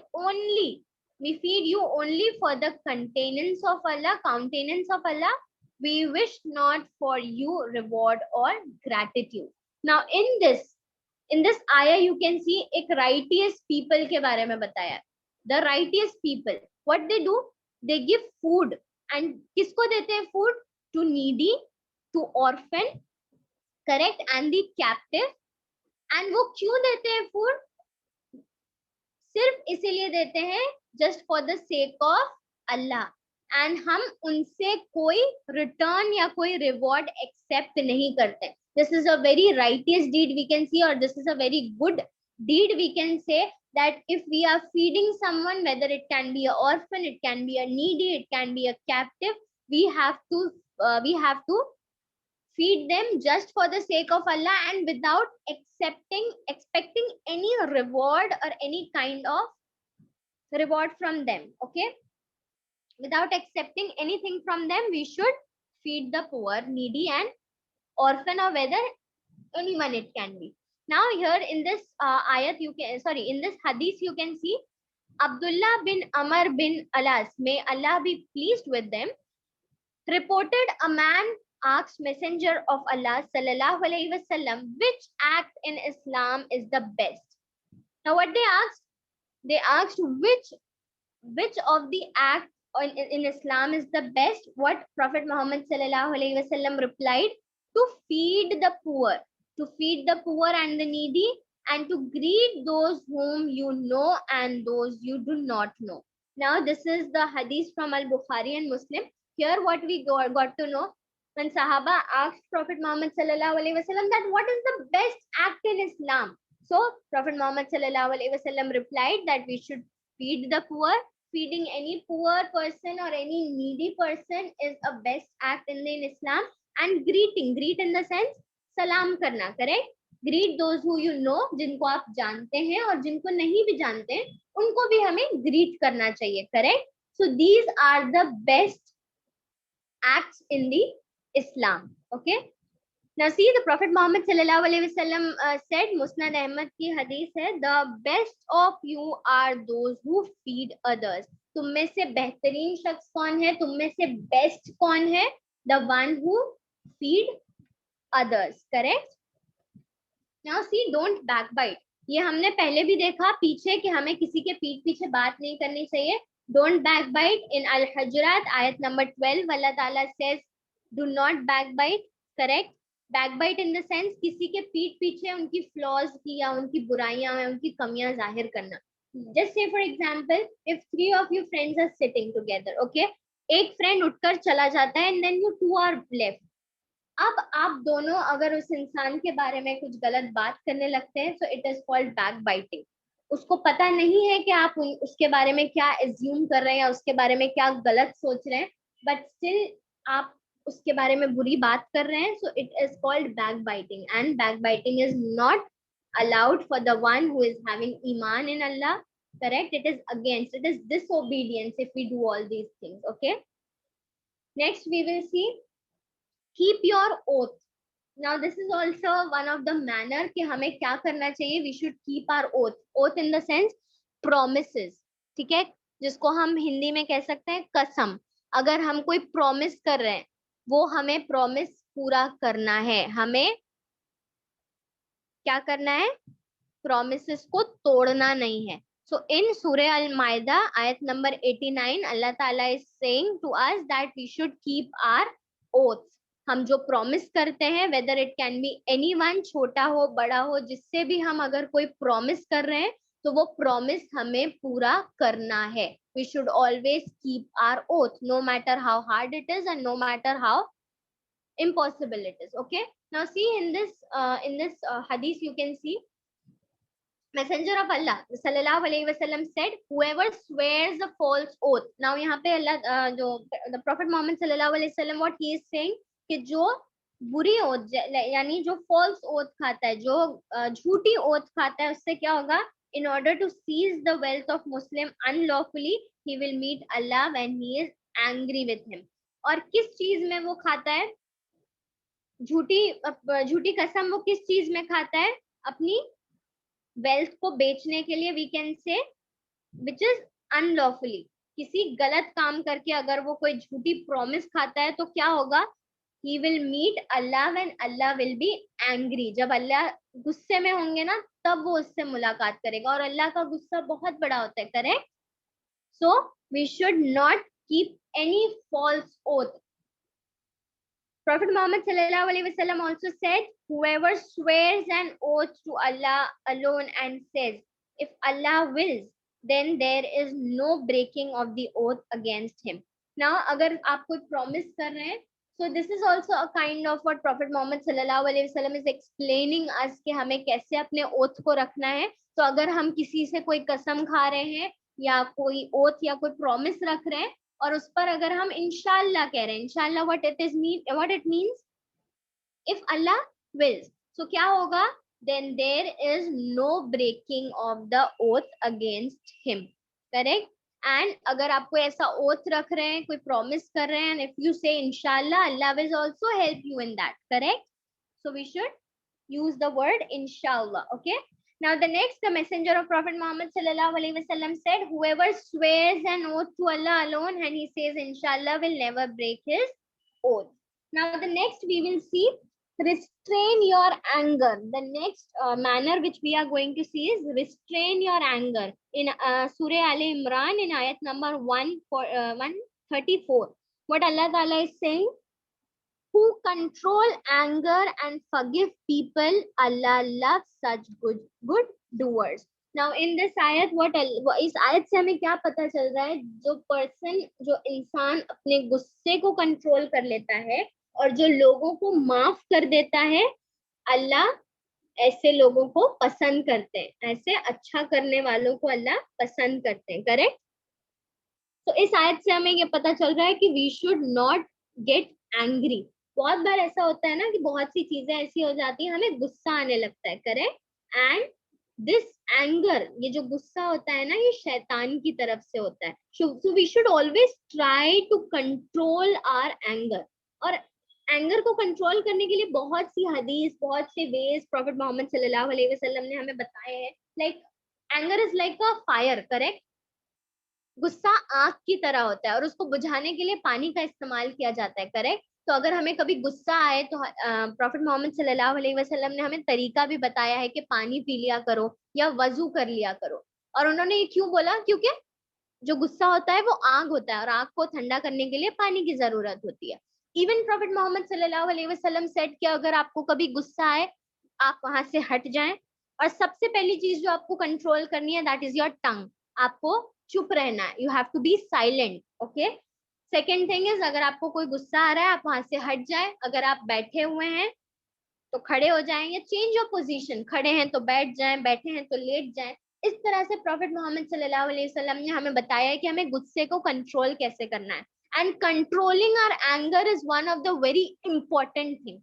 you only for the countenance of Allah. We wish not for you reward or gratitude. Now in this ayah you can see एक righteous people के बारे में बताया. The righteous people, what they do? They give food. And किसको देते हैं food? To needy, to orphan, correct, and the captive. And वो क्यों देते हैं food? सिर्फ इसीलिए देते हैं, just for the sake of Allah. And हम उनसे कोई return या कोई reward accept नहीं करते. This is a very righteous deed we can see, or this is a very good deed we can say, that if we are feeding someone, whether it can be an orphan, it can be a needy, it can be a captive, we have to feed them just for the sake of Allah, and without expecting any reward or any kind of reward from them. Okay. Without accepting anything from them, we should feed the poor, needy, and orphan, or whether anyone it can be. Now here in this in this hadith you can see Abdullah bin Amr bin Alas, may Allah be pleased with them, reported a man asked Messenger of Allah sallallahu alaihi wasallam, which act in Islam is the best. Now what they asked? They asked which of the acts in Islam is the best. What Prophet Muhammad sallallahu alaihi wasallam replied? To feed the poor and the needy, and to greet those whom you know and those you do not know. Now this is the hadith from Al-Bukhari and Muslim. Here what we got to know, when Sahaba asked Prophet Muhammad sallallahu alaihi wasallam that what is the best act in Islam. So Prophet Muhammad sallallahu alaihi wasallam replied that we should feed the poor. Feeding any poor person or any needy person is a best act in Islam. And greet in the sense salam karna. Correct. Greet those who you know, जिनको आप जानते हैं और जिनको नहीं भी जानते हैं उनको भी हमें greet करना चाहिए. Correct. So these are the best acts in the Islam. Okay. Now see, the Prophet Muhammad sallallahu alaihi wasallam said, Musnad Ahmad की hadith है, the best of you are those who feed others. तुम में से बेहतरीन शख्स कौन है? तुम में से best कौन है? The one who feed others. Correct? Now see, don't backbite. ये हमने पहले भी देखा पीछे कि हमें किसी के पीठ पीछे बात नहीं करनी चाहिए. Don't backbite. In Al-Hujurat, ayat number 12, Allah Ta'ala says, do not backbite. Correct? Backbite in the sense किसी के पीठ पीछे उनकी flaws की या उनकी बुराइयां या उनकी कमियां जाहिर करना. Just say for example, if 3 of you friends are sitting together, okay? एक friend उठकर चला जाता है and then you 2 are left. अब आप दोनों अगर उस इंसान के बारे में कुछ गलत बात करने लगते हैं, so it is called backbiting. उसको पता नहीं है कि आप उसके बारे में क्या assume कर रहे हैं या उसके बारे में क्या गलत सोच रहे हैं, but still आप उसके बारे में बुरी बात कर रहे हैं, so it is called backbiting. And backbiting is not allowed for the one who is having iman in Allah. Correct? It is against, it is disobedience if we do all these things. Okay, next we will see keep your oath. Now this is also one of the manner कि हमें क्या करना चाहिए. We should keep our oath. Oath in the sense promises. ठीक है, जिसको हम हिंदी में कह सकते हैं कसम. अगर हम कोई promise कर रहे हैं, वो हमें promise पूरा करना है. हमें क्या करना है? promises को तोड़ना नहीं है. So in Surah Al-Maida, ayat number 89, Allah Ta'ala is saying to us that we should keep our oaths. हम जो प्रॉमिस करते हैं, whether it can B anyone, छोटा हो बड़ा हो, जिससे भी हम अगर कोई प्रॉमिस कर रहे हैं तो वो प्रॉमिस हमें पूरा करना है. We should always keep our oath, no matter how hard it is and no matter how impossible it is. Okay, now see in this hadith you can see Messenger of Allah sallallahu alaihi wasallam said, whoever swears a false oath. Now यहाँ पे अल्लाह जो the Prophet Muhammad sallallahu alaihi wasallam, what he is saying कि जो बुरी oath यानी जो false oath खाता है, जो झूठी oath खाता है, उससे क्या होगा? In order to seize the wealth of Muslim unlawfully, he will meet Allah when he is angry with him. और किस चीज में वो खाता है झूठी कसम? वो किस चीज में खाता है? अपनी वेल्थ को बेचने के लिए. We can say which is unlawfully. किसी गलत काम करके अगर वो कोई झूठी प्रॉमिस खाता है तो क्या होगा? He will meet Allah when Allah will be angry. जब अल्लाह गुस्से में होंगे ना, तब वो उससे मुलाकात करेगा, और अल्लाह का गुस्सा बहुत बड़ा होता है. Correct? So we should not keep any false oath. Prophet Muhammad sallallahu alaihi wasallam also said, whoever swears an oath to Allah alone and says, if Allah wills, then there is no breaking of the oath against him. Now, अगर आप कोई promise कर रहे हैं, so this is also a kind of what Prophet Muhammad sallallahu alaihi wasallam is explaining us कि हमें कैसे अपने oath को रखना है. तो अगर हम किसी से कोई कसम खा रहे हैं या कोई oath या कोई promise रख रहे हैं, और उस पर अगर हम इंशाल्लाह कह रहे हैं, इंशाल्लाह what it means if Allah wills, so क्या होगा? then there is no breaking of the oath against him. correct? and अगर आप कोई ऐसा oath रख रहे हैं, कोई promise कर रहे हैं, and if you say inshallah, Allah will also help you in that. correct? so we should use the word inshallah. okay, now the next, the messenger of Prophet Muhammad sallallahu alaihi wasallam said, whoever swears an oath to Allah alone and he says inshallah will never break his oath. Now the next we will see restrain your anger. The next manner which we are going to see is restrain your anger. In Surah Al Imran in ayat number 134, what Allah Ta'ala is saying, who control anger and forgive people, Allah loves such good doers. Now in this ayat, what इस आयत से हमें क्या पता चल रहा है? जो इंसान अपने गुस्से को कंट्रोल कर लेता है और जो लोगों को माफ कर देता है, अल्लाह ऐसे लोगों को पसंद करते हैं. ऐसे अच्छा करने वालों को अल्लाह पसंद करते हैं. करेक्ट? तो इस आयत से हमें ये पता चल रहा है कि we should not get angry. बहुत बार ऐसा होता है ना कि बहुत सी चीजें ऐसी हो जाती है, हमें गुस्सा आने लगता है. करेक्ट? एंड दिस एंगर, ये जो गुस्सा होता है ना, ये शैतान की तरफ से होता है. So we should always try to control our anger. और एंगर को कंट्रोल करने के लिए बहुत सी हदीस, बहुत से वेज प्रॉफिट मोहम्मद सल्लल्लाहु अलैहि वसल्लम ने हमें बताए हैं. Like anger is like a fire. Correct? गुस्सा आग की तरह होता है और उसको बुझाने के लिए पानी का इस्तेमाल किया जाता है. करेक्ट? तो अगर हमें कभी गुस्सा आए तो प्रॉफिट मोहम्मद सल्लल्लाहु अलैहि वसल्लम ने हमें तरीका भी बताया है कि पानी पी लिया करो या वजू कर लिया करो। और उन्होंने ये क्यों बोला? क्योंकि जो गुस्सा होता है वो आग होता है और आग को ठंडा करने के लिए पानी की जरूरत होती है। इवन प्रॉफिट मोहम्मद सल्लल्लाहु अलैहि वसल्लम सेड कि अगर आपको कभी गुस्सा आए आप वहां से हट जाएं, और सबसे पहली चीज जो आपको कंट्रोल करनी है दैट इज योर टंग। आपको चुप रहना है, you have to be silent, okay. Second thing is, अगर आपको कोई गुस्सा आ रहा है आप वहां से हट जाए। अगर आप बैठे हुए हैं तो खड़े हो जाएं या चेंज योर पोजीशन, खड़े हैं तो बैठ जाएं, बैठे हैं तो लेट जाएं। इस तरह से प्रॉफिट मोहम्मद सल्लल्लाहु अलैहि वसल्लम ने हमें बताया है कि हमें गुस्से को कंट्रोल कैसे करना है। And controlling our anger is one of the very important thing.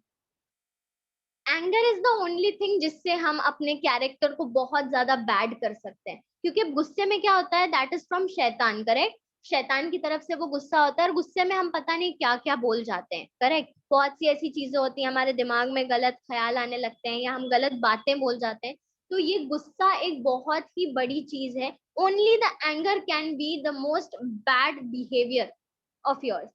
Anger is the only thing जिससे हम अपने कैरेक्टर को बहुत ज्यादा बैड कर सकते हैं, क्योंकि गुस्से में क्या होता है, दैट इज फ्रॉम शैतान, करेक्ट। शैतान की तरफ से वो गुस्सा होता है और गुस्से में हम पता नहीं क्या क्या बोल जाते हैं, करेक्ट। बहुत सी ऐसी चीजें होती हैं, हमारे दिमाग में गलत ख्याल आने लगते हैं या हम गलत बातें बोल जाते हैं। तो ये गुस्सा एक बहुत ही बड़ी चीज है। Only the anger can be the most bad behaviour of yours.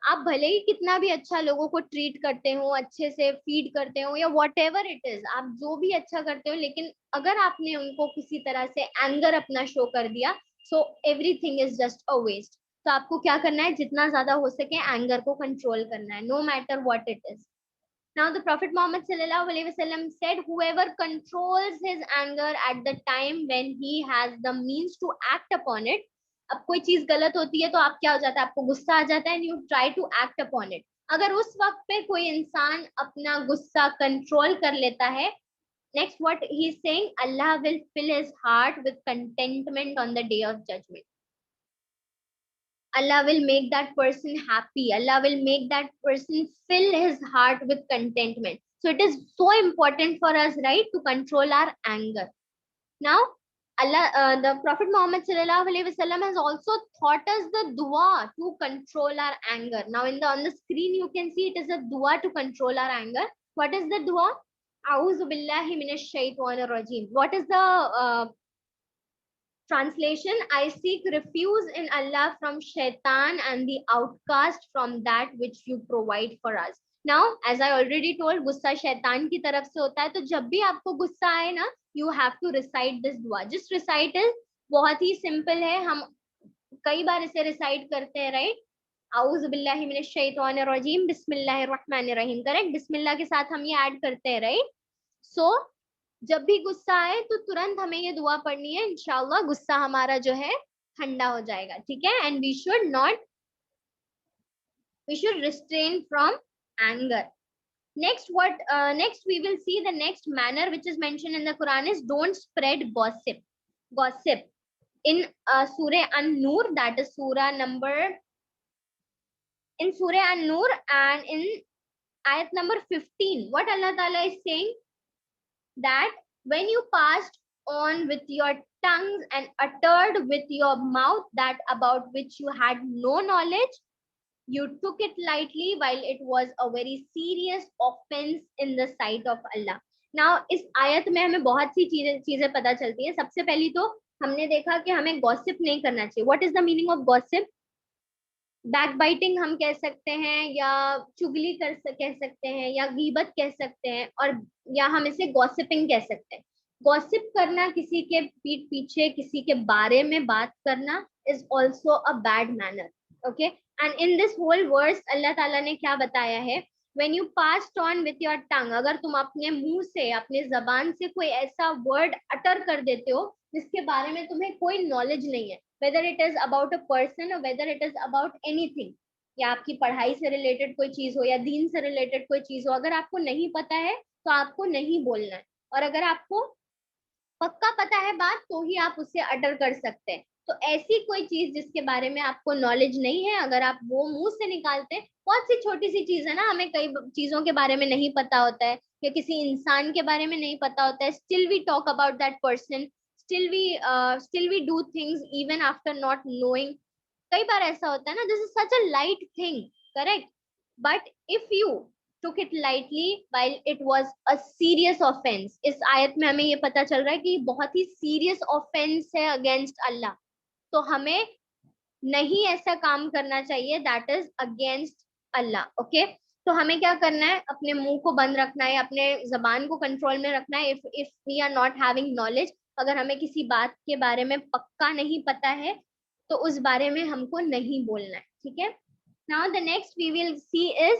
आप भले ही कितना भी अच्छा लोगों को ट्रीट करते हो, अच्छे से फीड करते हो या वॉट एवर इट इज, आप जो भी अच्छा करते हो, लेकिन अगर आपने उनको किसी तरह से एंगर अपना शो कर दिया, so everything is just a waste. तो आपको क्या करना है, जितना ज्यादा हो सके एंगर को कंट्रोल करना है, no matter what it is. Now the Prophet Muhammad sallallahu alaihi wasallam said, whoever controls his anger at the time when he has the means to act upon it, अब कोई चीज गलत होती है तो आप क्या हो जाता है, आपको गुस्सा आ जाता है and you try to act upon it. अगर उस वक्त पे कोई इंसान अपना गुस्सा कंट्रोल कर लेता है, next what he is saying, Allah will fill his heart with contentment on the day of judgement. Allah will make that person happy. Allah will make that person fill his heart with contentment. So it is so important for us, right, to control our anger. Now, the Prophet Muhammad sallallahu alaihi wasallam has also taught us the dua to control our anger. Now, on the screen you can see it is a dua to control our anger. What is the dua? A'udhu billahi minash shaitanir rajim. What is the translation? I seek refuge in Allah from shaitan and the outcast from that which you provide for us. Now, as I already told, गुस्सा शैतान की तरफ से होता है, तो जब भी आपको गुस्सा आए ना, you have to recite this dua. Just recite it, बहुत ही simple है, हम कई बार इसे recite करते हैं, right? औज़ु बिल्लाहि मिनश शैतानिर रजीम, बिस्मिल्लाहिर रहमानिर रहीम, करेक्ट। बिस्मिल्लाह के साथ हम ये ऐड करते हैं, राइट। सो जब भी गुस्सा आए तो तुरंत हमें ये दुआ पढ़नी है, इंशाल्लाह गुस्सा हमारा जो है ठंडा हो जाएगा, ठीक है। And we should restrain from anger. Next we will see the next manner which is mentioned in the Quran is don't spread gossip in Surah An-Nur, that is surah number, in Surah An-Nur and in ayat number 15, what Allah Ta'ala is saying, that when you passed on with your tongues and uttered with your mouth that about which you had no knowledge, you took it lightly while it was a very serious offense in the sight of Allah. Now इस आयत में हमें बहुत सी चीजें पता चलती है। सबसे पहली तो हमने देखा कि हमें गॉसिप नहीं करना चाहिए। What is the meaning of gossip? Backbiting हम कह सकते हैं, या चुगली कह सकते हैं, या गीबत कह सकते हैं, और या हम इसे गॉसिपिंग कह सकते हैं। गॉसिप करना, किसी के पीठ पीछे किसी के बारे में बात करना, is also a bad manner, okay. And in this whole verse अल्लाह ताला ने क्या बताया है, when you passed on with your tongue, अगर तुम अपने मुंह से, अपने जबान से कोई ऐसा वर्ड अटर कर देते हो जिसके बारे में तुम्हें कोई नॉलेज नहीं है, whether it is about a person or whether it is about anything, या आपकी पढ़ाई से रिलेटेड कोई चीज हो या दीन से रिलेटेड कोई चीज हो, अगर आपको नहीं पता है तो आपको नहीं बोलना है, और अगर आपको पक्का पता है बात तो ही आप उससे अटर कर सकते हैं। तो ऐसी कोई चीज जिसके बारे में आपको नॉलेज नहीं है, अगर आप वो मुंह से निकालते हैं, बहुत सी छोटी सी चीज है ना, हमें कई चीजों के बारे में नहीं पता होता है या किसी इंसान के बारे में नहीं पता होता है, still we talk about that person, still we do things even after not knowing. कई बार ऐसा होता है ना, this is such a light thing, correct, but if you took it lightly while it was a serious offense, इस आयत में हमें ये पता चल रहा है कि बहुत ही serious offense है against Allah, तो हमें नहीं ऐसा काम करना चाहिए that is against Allah. Okay, तो हमें क्या करना है, अपने मुंह को बंद रखना है, अपने जबान को कंट्रोल में रखना है। If we are not having knowledge, अगर हमें किसी बात के बारे में पक्का नहीं पता है तो उस बारे में हमको नहीं बोलना है, ठीक है। Now the next we will see is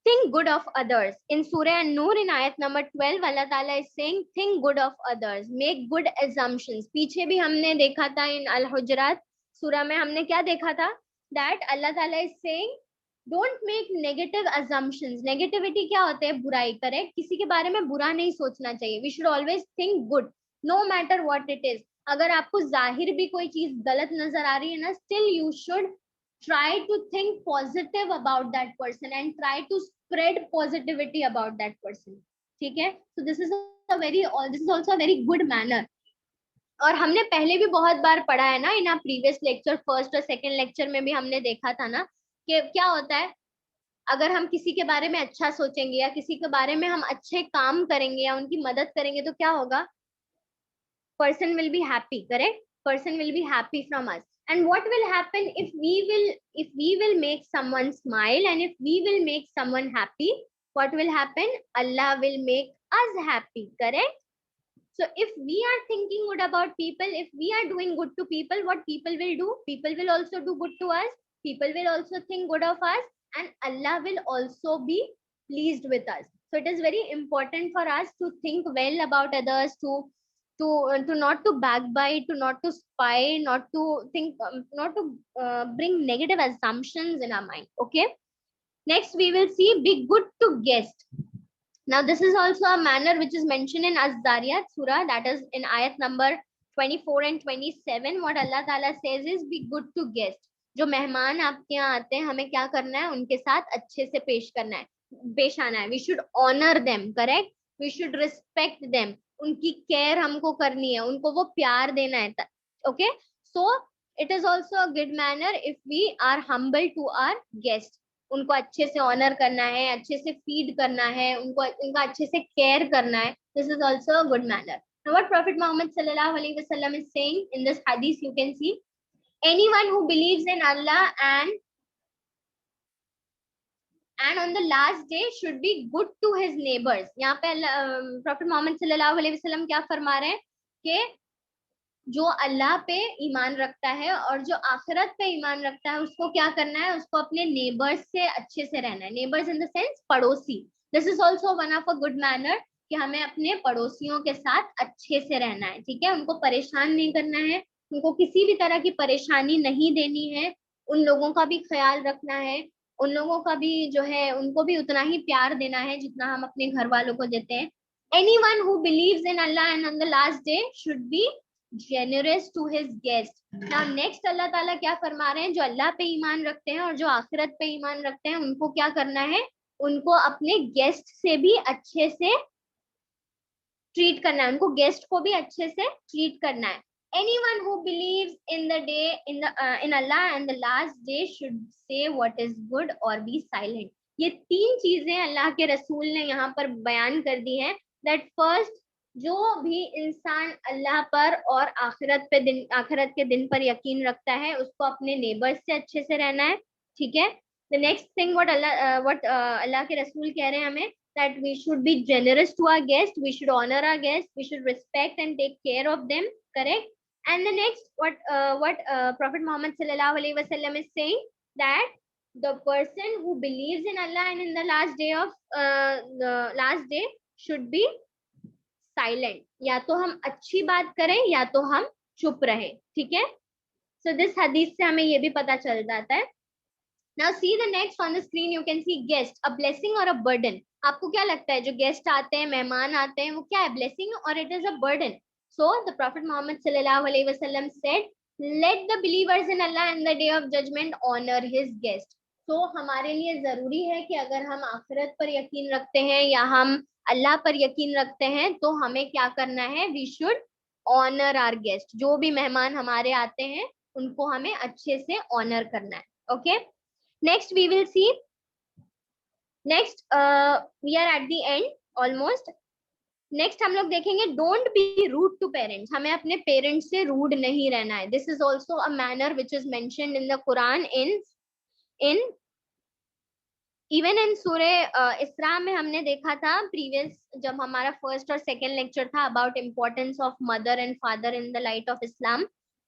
think good of others. In Surah An-Nur in ayat number 12, Allah Ta'ala is saying think good of others, make good assumptions. पीछे भी हमने देखा था in Al-Hujurat surah में हमने क्या देखा था, that Allah Ta'ala is saying don't make negative assumptions. Negativity क्या होते हैं, बुराई, करेक्ट। किसी के बारे में बुरा नहीं सोचना चाहिए। We should always think good, no matter what it is. अगर आपको जाहिर भी कोई चीज गलत नजर आ रही है ना, still you should try to think positive about that person and try to spread positivity about that person, ठीक है। so this is also a very good manner। और हमने पहले भी बहुत बार पढ़ा है ना, इन आ प्रीवियस लेक्चर, फर्स्ट और सेकंड लेक्चर में भी हमने देखा था ना कि क्या होता है, अगर हम किसी के बारे में अच्छा सोचेंगे या किसी के बारे में हम अच्छे काम करेंगे या उनकी मदद करेंगे तो क्या होगा, person will be happy, correct, person will be happy from us। and what will happen if we will make someone smile and if we will make someone happy, what will happen, Allah will make us happy, correct। so if we are thinking good about people, if we are doing good to people, what people will do, people will also do good to us, people will also think good of us, and Allah will also be pleased with us। so it is very important for us to think well about others, to not to backbite, to not to spy, not to think, not to bring negative assumptions in our mind, okay। Next we will see be good to guest। now this is also a manner which is mentioned in Az-Zariyat surah, that is in ayat number 24 and 27। what Allah Ta'ala says is be good to guest। जो मेहमान आपके यहाँ आते हैं हमें क्या करना है, उनके साथ अच्छे से पेश आना है। we should honor them, correct, we should respect them, उनकी केयर हमको करनी है, उनको वो प्यार देना है, okay. So it is also a good manner if we are humble to our guest, उनको अच्छे से ऑनर करना है, अच्छे से फीड करना है, उनको उनका अच्छे से केयर करना है। This is also a good manner. Now what Prophet Muhammad sallallahu alaihi wasallam is saying in this hadith, you can see anyone who believes in Allah and on the last day should be good to his neighbors। यहाँ पे profit Muhammad सल्लल्लाहु अलैहि वसल्लम क्या फरमा रहे हैं कि जो अल्लाह पे ईमान रखता है और जो आखिरत पे ईमान रखता है उसको क्या करना है, उसको अपने नेबर्स से अच्छे से रहना है। नेबर्स इन द सेंस पड़ोसी। This is also one of a good manner कि हमें अपने पड़ोसियों के साथ अच्छे से रहना है, ठीक है। उनको परेशान नहीं करना है, उनको किसी भी तरह की परेशानी नहीं देनी है, उन लोगों का भी ख्याल रखना है, उन लोगों का भी जो है उनको भी उतना ही प्यार देना है जितना हम अपने घर वालों को देते हैं। Anyone who believes in Allah and on the last day should be generous to his guest। now next अल्लाह ताला क्या फरमा रहे हैं, जो अल्लाह पे ईमान रखते हैं और जो आखिरत पे ईमान रखते हैं उनको क्या करना है, उनको अपने गेस्ट से भी अच्छे से ट्रीट करना है, उनको गेस्ट को भी अच्छे से ट्रीट करना है। anyone who believes in the day in Allah and the last day should say what is good or be silent। ये तीन चीजें अल्लाह के रसूल ने यहाँ पर बयान कर दी हैं। that first, जो भी इंसान अल्लाह पर और आखिरत के दिन पर यकीन रखता है उसको अपने नेबर्स से अच्छे से रहना है, ठीक है। द नेक्स्ट थिंग व्हाट अल्लाह के रसूल कह रहे हैं हमें, that we should be generous to our guests, we should honor our guests, we should respect and take care of them, correct। and the next what Prophet Muhammad sallallahu alaihi wasallam is saying, that the person who believes in Allah and in the last day should be silent, या तो हम अच्छी बात करें या तो हम चुप रहे, ठीक है। सो दिस हदीस से हमें ये भी पता चल जाता है। Now see the next on the screen, you can see guest, a blessing और अ बर्डन। आपको क्या लगता है जो गेस्ट आते हैं, मेहमान आते हैं, वो क्या है, ब्लेसिंग और it is a burden. So the prophet Muhammad सल्लल्लाहु अलैहि वसल्लम said, let the believers in Allah in the day of judgement honour his guest. तो हमारे लिए जरूरी है कि अगर हम आखिरत पर यकीन रखते हैं या हम अल्लाह पर यकीन रखते हैं तो हमें क्या करना है, we should honour our guest. जो भी मेहमान हमारे आते हैं उनको हमें अच्छे से ऑनर करना है, okay. Next we will see, next we are at the end almost. Next हम लोग देखेंगे don't be rude to parents. हमें अपने पेरेंट्स से रूड नहीं रहना है। This is also a manner which is mentioned in the Quran in even in सूरे इसरा में हमने देखा था प्रीवियस, जब हमारा फर्स्ट और सेकंड लेक्चर था about importance of mother and father in the light of Islam,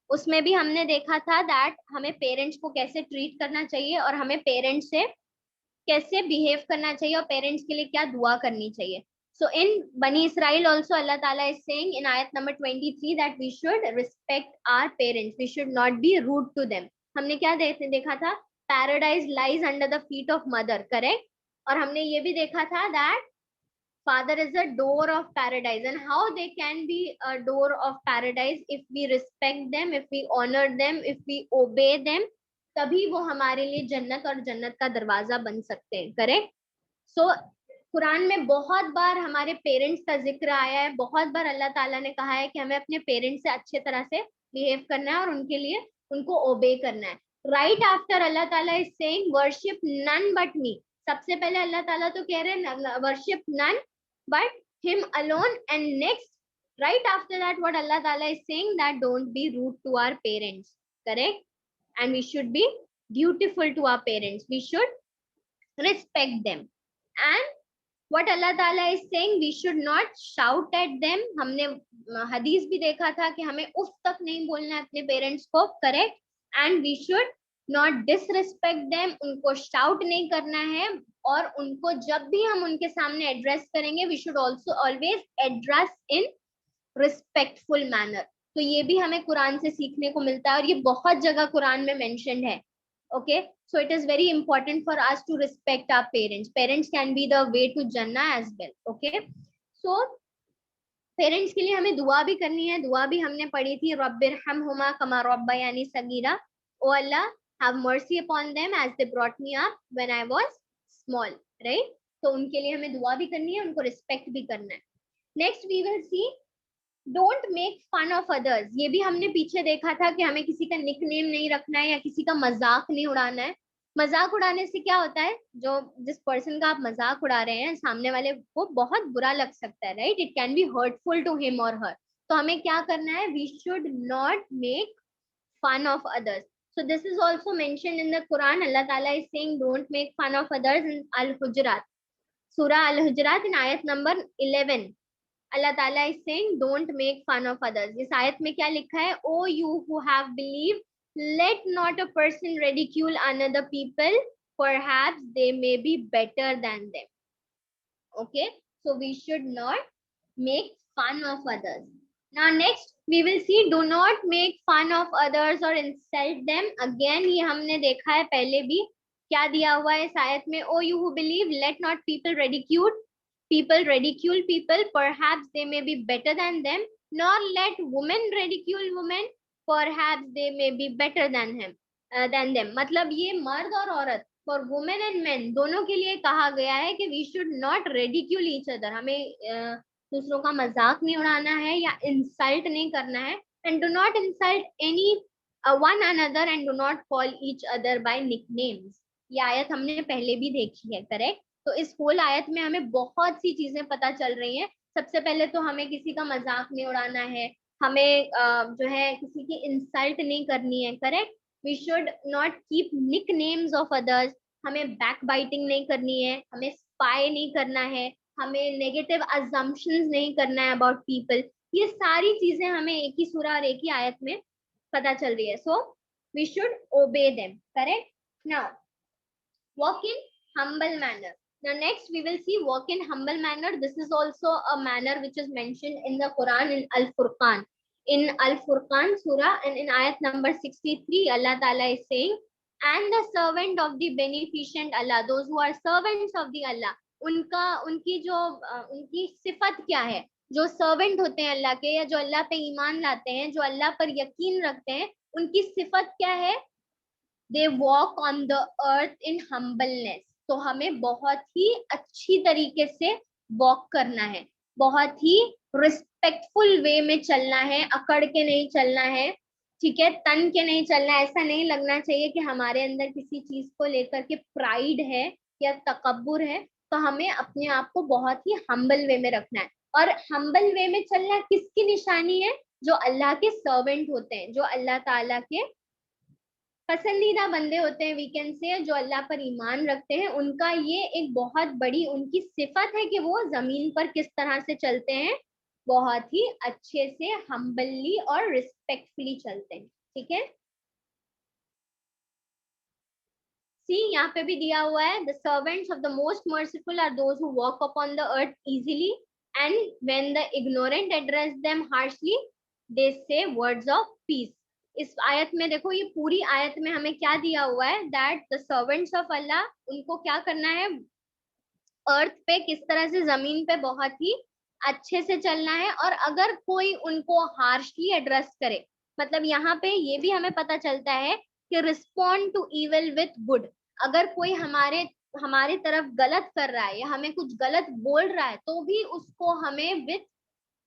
उसमें भी हमने देखा था दैट हमें पेरेंट्स को कैसे ट्रीट करना चाहिए और हमें पेरेंट्स से कैसे बिहेव करना चाहिए और पेरेंट्स के लिए क्या दुआ करनी चाहिए. So in Bani Israel also Allah Ta'ala is saying in ayat number 23 that we should respect our parents. We should not be rude to them. हमने क्या देखा था? Paradise lies under the feet of mother, correct? और हमने ये भी देखा था that father is a door of paradise, and how they can be a door of paradise if we respect them, if we honor them, if we obey them, तभी वो हमारे लिए जन्नत और जन्नत का दरवाजा बन सकते हैं, करेक्ट? सो कुरान में बहुत बार हमारे पेरेंट्स का जिक्र आया है, बहुत बार अल्लाह ताला ने कहा है कि हमें अपने पेरेंट्स से अच्छे तरह से बिहेव करना है और उनके लिए उनको ओबे करना है. राइट आफ्टर अल्लाह ताला is saying worship none but me. सबसे पहले अल्लाह ताला तो कह रहे हैं worship none but him alone, and next right after that what Allah Ta'ala is saying that don't be rude to our parents, correct? And we should be dutiful to our parents, we should respect them. And what Allah Ta'ala is saying, we should not shout at them. हमने हदीस भी देखा था कि हमें उफ तक नहीं बोलना है अपने पेरेंट्स को, correct? And we should not disrespect them, उनको शाउट नहीं करना है. और उनको जब भी हम उनके सामने एड्रेस करेंगे, we should also always address in respectful manner. तो ये भी हमें कुरान से सीखने को मिलता है और ये बहुत जगह कुरान में मेंशन्ड है. Okay, so it is very important for us to respect our parents. Parents can be the way to Jannah as well. Okay, so parents के लिए हमें दुआ भी करनी है. दुआ भी हमने पढ़ी थी, रब्बिरहमहुमा कमा रब्बयानी सगीरा. ओ अल्लाह, have mercy upon them as they brought me up when I was small, right? तो उनके लिए हमें दुआ भी करनी है, उनको रिस्पेक्ट भी करना है. Next we will see don't make fun of others. ये भी हमने पीछे देखा था कि हमें किसी का निकनेम नहीं रखना है या किसी का मजाक नहीं उड़ाना है. मजाक उड़ाने से क्या होता है, जो जिस पर्सन का आप मजाक उड़ा रहे हैं सामने वाले को बहुत बुरा लग सकता है, right? It can be hurtful to him और हर. तो हमें क्या करना है, we should not make fun of others. So this is also mentioned in the Quran. Allah Ta'ala is saying don't make fun of others in Al-Hujurat. Surah Al-Hujurat in ayat number 11. Allah Ta'ala is saying don't make fun of others. इस आयत में क्या लिखा है? O you who have believed, let not a person ridicule another people, perhaps they may be better than them. Okay, so we should not make fun of others. Now next we will see do not make fun of others or insult them. Again ये हमने देखा है पहले भी. क्या दिया हुआ है इस आयत में? O you who believe, let not people ridicule people, perhaps they may be better than them, nor let women ridicule women, perhaps they may be better than them. मतलब ये मर्द और औरत, for women and men, दोनों के लिए कहा गया है कि we should not ridicule each other. हमें दूसरों का मजाक नहीं उड़ाना है या इंसल्ट नहीं करना है. and do not insult any one another and do not call each other by nicknames. ये आयत हमने पहले भी देखी है, करेक्ट? तो इस होल आयत में हमें बहुत सी चीजें पता चल रही हैं. सबसे पहले तो हमें किसी का मजाक नहीं उड़ाना है, हमें जो है किसी की इंसल्ट नहीं करनी है, correct? We should not keep nicknames of others. हमें बैक बाइटिंग नहीं करनी है, हमें स्पाई नहीं करना है, हमें नेगेटिव अजम्पशंस नहीं करना है अबाउट पीपल. ये सारी चीजें हमें एक ही सूरा और एक ही आयत में पता चल रही है. So we should obey them, correct? Now walk in humble manner. Now next we will see walk in humble manner. This is also a manner which is mentioned in the Quran in Al-Furqan. In Al-Furqan surah and in ayat number 63, Allah Ta'ala is saying, and the servant of the beneficent Allah, those who are servants of the Allah, उनकी जो उनकी सिफत क्या है? जो servant होते हैं अल्लाह के, या जो अल्लाह पे ईमान लाते हैं, जो अल्लाह पर यकीन रखते हैं, उनकी सिफत क्या है? They walk on the earth in humbleness. तो हमें बहुत ही अच्छी तरीके से वॉक करना है, बहुत ही रिस्पेक्टफुल वे में चलना है, अकड़ के नहीं चलना है, ठीक है? तन के नहीं चलना है. ऐसा नहीं लगना चाहिए कि हमारे अंदर किसी चीज को लेकर के प्राइड है या तकब्बुर है. तो हमें अपने आप को बहुत ही हम्बल वे में रखना है. और हम्बल वे में चलना किसकी निशानी है? जो अल्लाह के सर्वेंट होते हैं, जो अल्लाह ताला के पसंदीदा बंदे होते हैं, वी कैन से, जो अल्लाह पर ईमान रखते हैं, उनका ये एक बहुत बड़ी उनकी सिफत है कि वो जमीन पर किस तरह से चलते हैं, बहुत ही अच्छे से हम्बली और रिस्पेक्टफुली चलते हैं, ठीक है। सी यहाँ पे भी दिया हुआ है, the servants of the most merciful are those who walk upon the earth easily and when the ignorant address them harshly they say words of peace. इस आयत में देखो, ये पूरी आयत में हमें क्या दिया हुआ है, दैट द सर्वेंट्स ऑफ अल्लाह, उनको क्या करना है, अर्थ पे किस तरह से, जमीन पे बहुत ही अच्छे से चलना है। और अगर कोई उनको हार्शली एड्रेस करे, मतलब यहाँ पे ये भी हमें पता चलता है कि respond to evil with good. अगर कोई हमारे तरफ गलत कर रहा है या हमें कुछ गलत बोल रहा है, तो भी उसको हमें विथ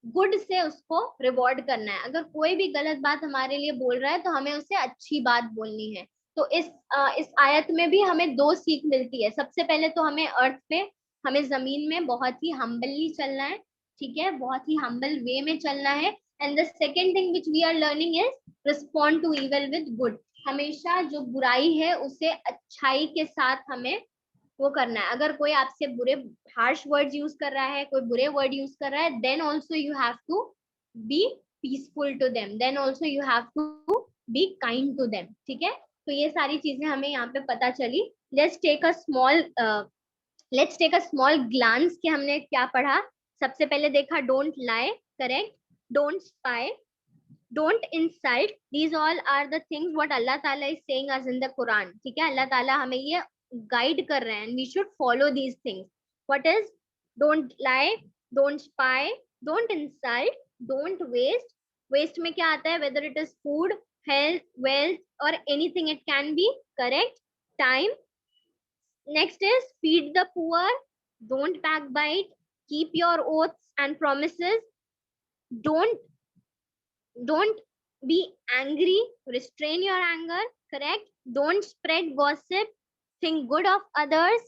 गुड से उसको रिवॉर्ड करना है। अगर कोई भी गलत बात हमारे लिए बोल रहा है, तो हमें उसे अच्छी बात बोलनी है। तो इस आयत में भी हमें दो सीख मिलती है। सबसे पहले तो हमें अर्थ पे, हमें जमीन में बहुत ही हम्बली चलना है, ठीक है, बहुत ही हम्बल वे में चलना है। And the second thing which we are learning is respond to evil with good. हमेशा जो बुराई है उसे अच्छाई के साथ हमें वो करना है। अगर कोई आपसे बुरे हार्श वर्ड्स यूज कर रहा है, कोई बुरे वर्ड यूज कर रहा है, then also you have to be peaceful to them, then also you have to be kind to them, ठीक है। तो ये सारी चीजें हमें यहाँ पे पता चली। Let's take a small glance कि हमने क्या पढ़ा। सबसे पहले देखा don't lie, correct, don't spy, don't insult, these all are the things what Allah Ta'ala is saying us in the Quran, ठीक है। अल्लाह ताला हमें ये गाइड कर रहे हैं, we should follow these things. What is don't lie, don't spy, don't insult, don't waste. Waste में क्या आता है, whether it is food, health, wealth or anything it can be, correct, time. Next is feed the poor, don't backbite, keep your oaths and promises, don't be angry, restrain your anger, correct, don't spread gossip, think good of others,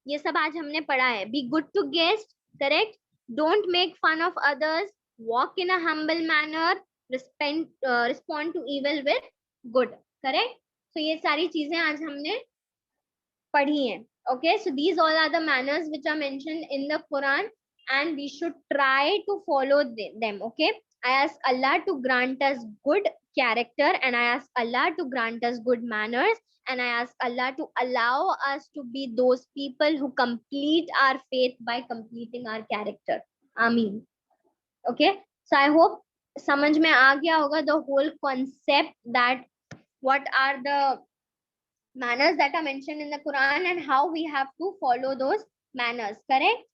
ये सब आज हमने पढ़ा है। be good to guests, correct, don't make fun of others, walk in a humble manner, respond to evil with good, correct। so ये सारी चीजें आज हमने पढ़ी हैं। okay, so these all are the manners which are mentioned in the Quran and we should try to follow them. okay, I ask Allah to grant us good character and I ask Allah to grant us good manners and I ask Allah to allow us to be those people who complete our faith by completing our character. Ameen. Okay, so I hope समझ में आ गया होगा the whole concept that what are the manners that are mentioned in the Quran and how we have to follow those manners, correct?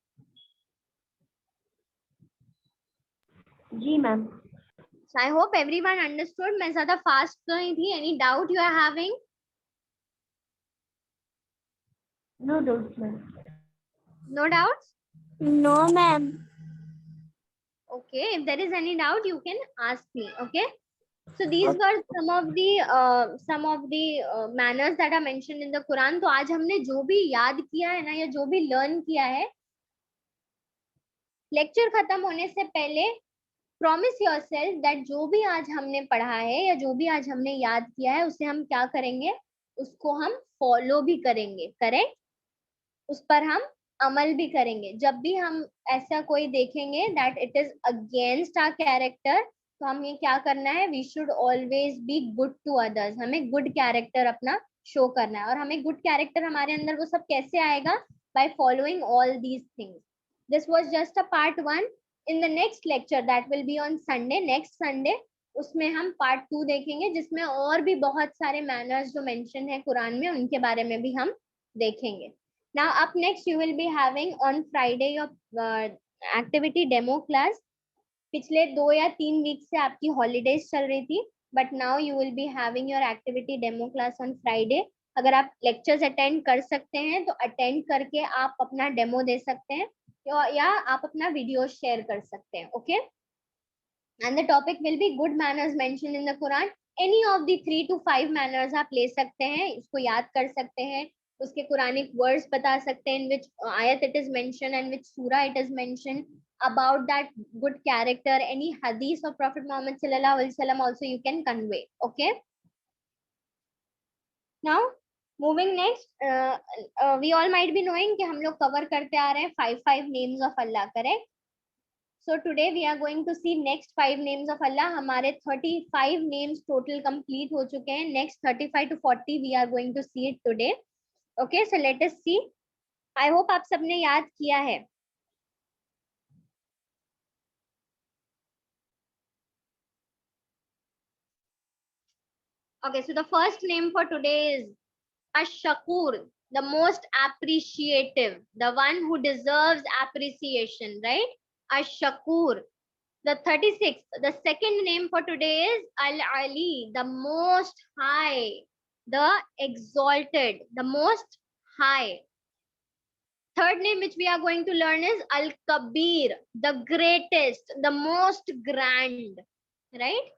जी ma'am. So I hope everyone understood. मैं ज़्यादा fast तो नहीं थी. Any doubt you are having? No doubts ma'am. No doubts? No ma'am. Okay, if there is any doubt, you can ask me. Okay. So these were some of the manners that are mentioned in the Quran. तो आज हमने जो भी याद किया है ना, या जो भी learn किया है, लेक्चर खत्म होने से पहले प्रॉमिस योरसेल्फ दैट जो भी आज हमने पढ़ा है या जो भी आज हमने याद किया है, उसे हम क्या करेंगे, उसको हम फॉलो भी करेंगे, करेक्ट, उस पर हम अमल भी करेंगे। जब भी हम ऐसा कोई देखेंगे that it is against our character, तो हमें क्या करना है, we should always be good to others. हमें गुड कैरेक्टर अपना शो करना है। और हमें गुड कैरेक्टर हमारे अंदर वो सब कैसे आएगा, by following all these things. This was just a part 1. in the next lecture that will be on Sunday, next Sunday, उसमें हम पार्ट 2 देखेंगे, जिसमें और भी बहुत सारे मैनर्स जो मेंशन है कुरान में, उनके बारे में भी हम देखेंगे। Now up next you will be having on Friday your activity demo class. पिछले 2 या 3 वीक से आपकी हॉलीडेज चल रही थी, but now you will be having your activity demo class on Friday. अगर आप लेक्चर्स अटेंड कर सकते हैं तो अटेंड करके आप अपना डेमो दे सकते हैं, या आप अपना वीडियो शेयर कर सकते हैं। Okay, and the topic will be good manners mention in the Quran. Any of the 3 to 5 manners आप ले सकते हैं, इसको याद कर सकते हैं, उसके कुरानिक वर्ड्स बता सकते हैं, इन विच आयत it is mention and which सूरा it is mention about that good character. Any hadith of Prophet Muhammad sallallahu alaihi wasallam also you can convey. Okay, Now moving next, we all might be knowing कि हम लोग cover करते आ रहे हैं 5 names of Allah, correct? So today we are going to see next 5 names of Allah. हमारे 35 names total complete हो चुके हैं. Next 35 to 40 we are going to see it today. Okay, so let us see. I hope आप सबने याद किया है. Okay, so the first name for today is Ash-Shakur, the most appreciative, the one who deserves appreciation, right? Ash-Shakur. The 36th, the second name for today is Al-Ali, the most high, the exalted, the most high. Third name which we are going to learn is Al-Kabir, the greatest, the most grand, right?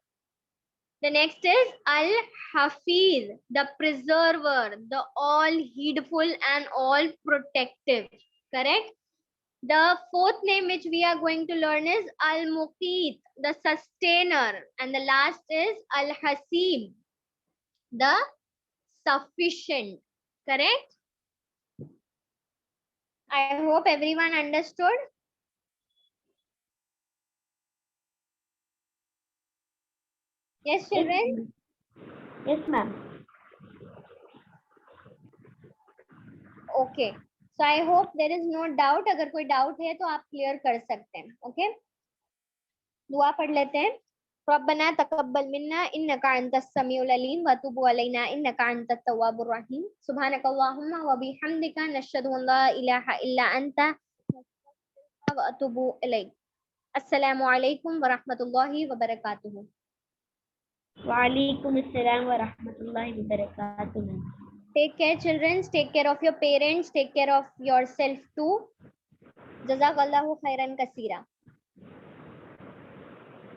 The next is Al-Hafiz, the preserver, the all heedful and all protective, correct? The fourth name which we are going to learn is Al-Muqit, the sustainer. And the last is Al-Hasib, the sufficient, correct? I hope everyone understood. Yes, children? Yes, ma'am. Okay. So I hope there is no doubt. अगर कोई doubt है तो आप clear कर सकते हैं. Okay? दुआ पढ़ लेते हैं. रब्बना तकब्बल मिन्ना इन्नका अंतस समीउल अलीम व तुब अलैना इन्नका अंतत तव्वाबुर रहीम. सुब्हानक अल्लाहुम्मा व बिहम्दिका नशहदु अन ला इलाहा इल्ला अंता व अतूबु इलैक. अस्सलामु अलैकुम व रहमतुल्लाहि व बरकातुहू. Walaikum assalam wa rahmatullahi wa barakatuh. Take care, children. Take care of your parents. Take care of yourself too. Jazakallahu khairan kaseera.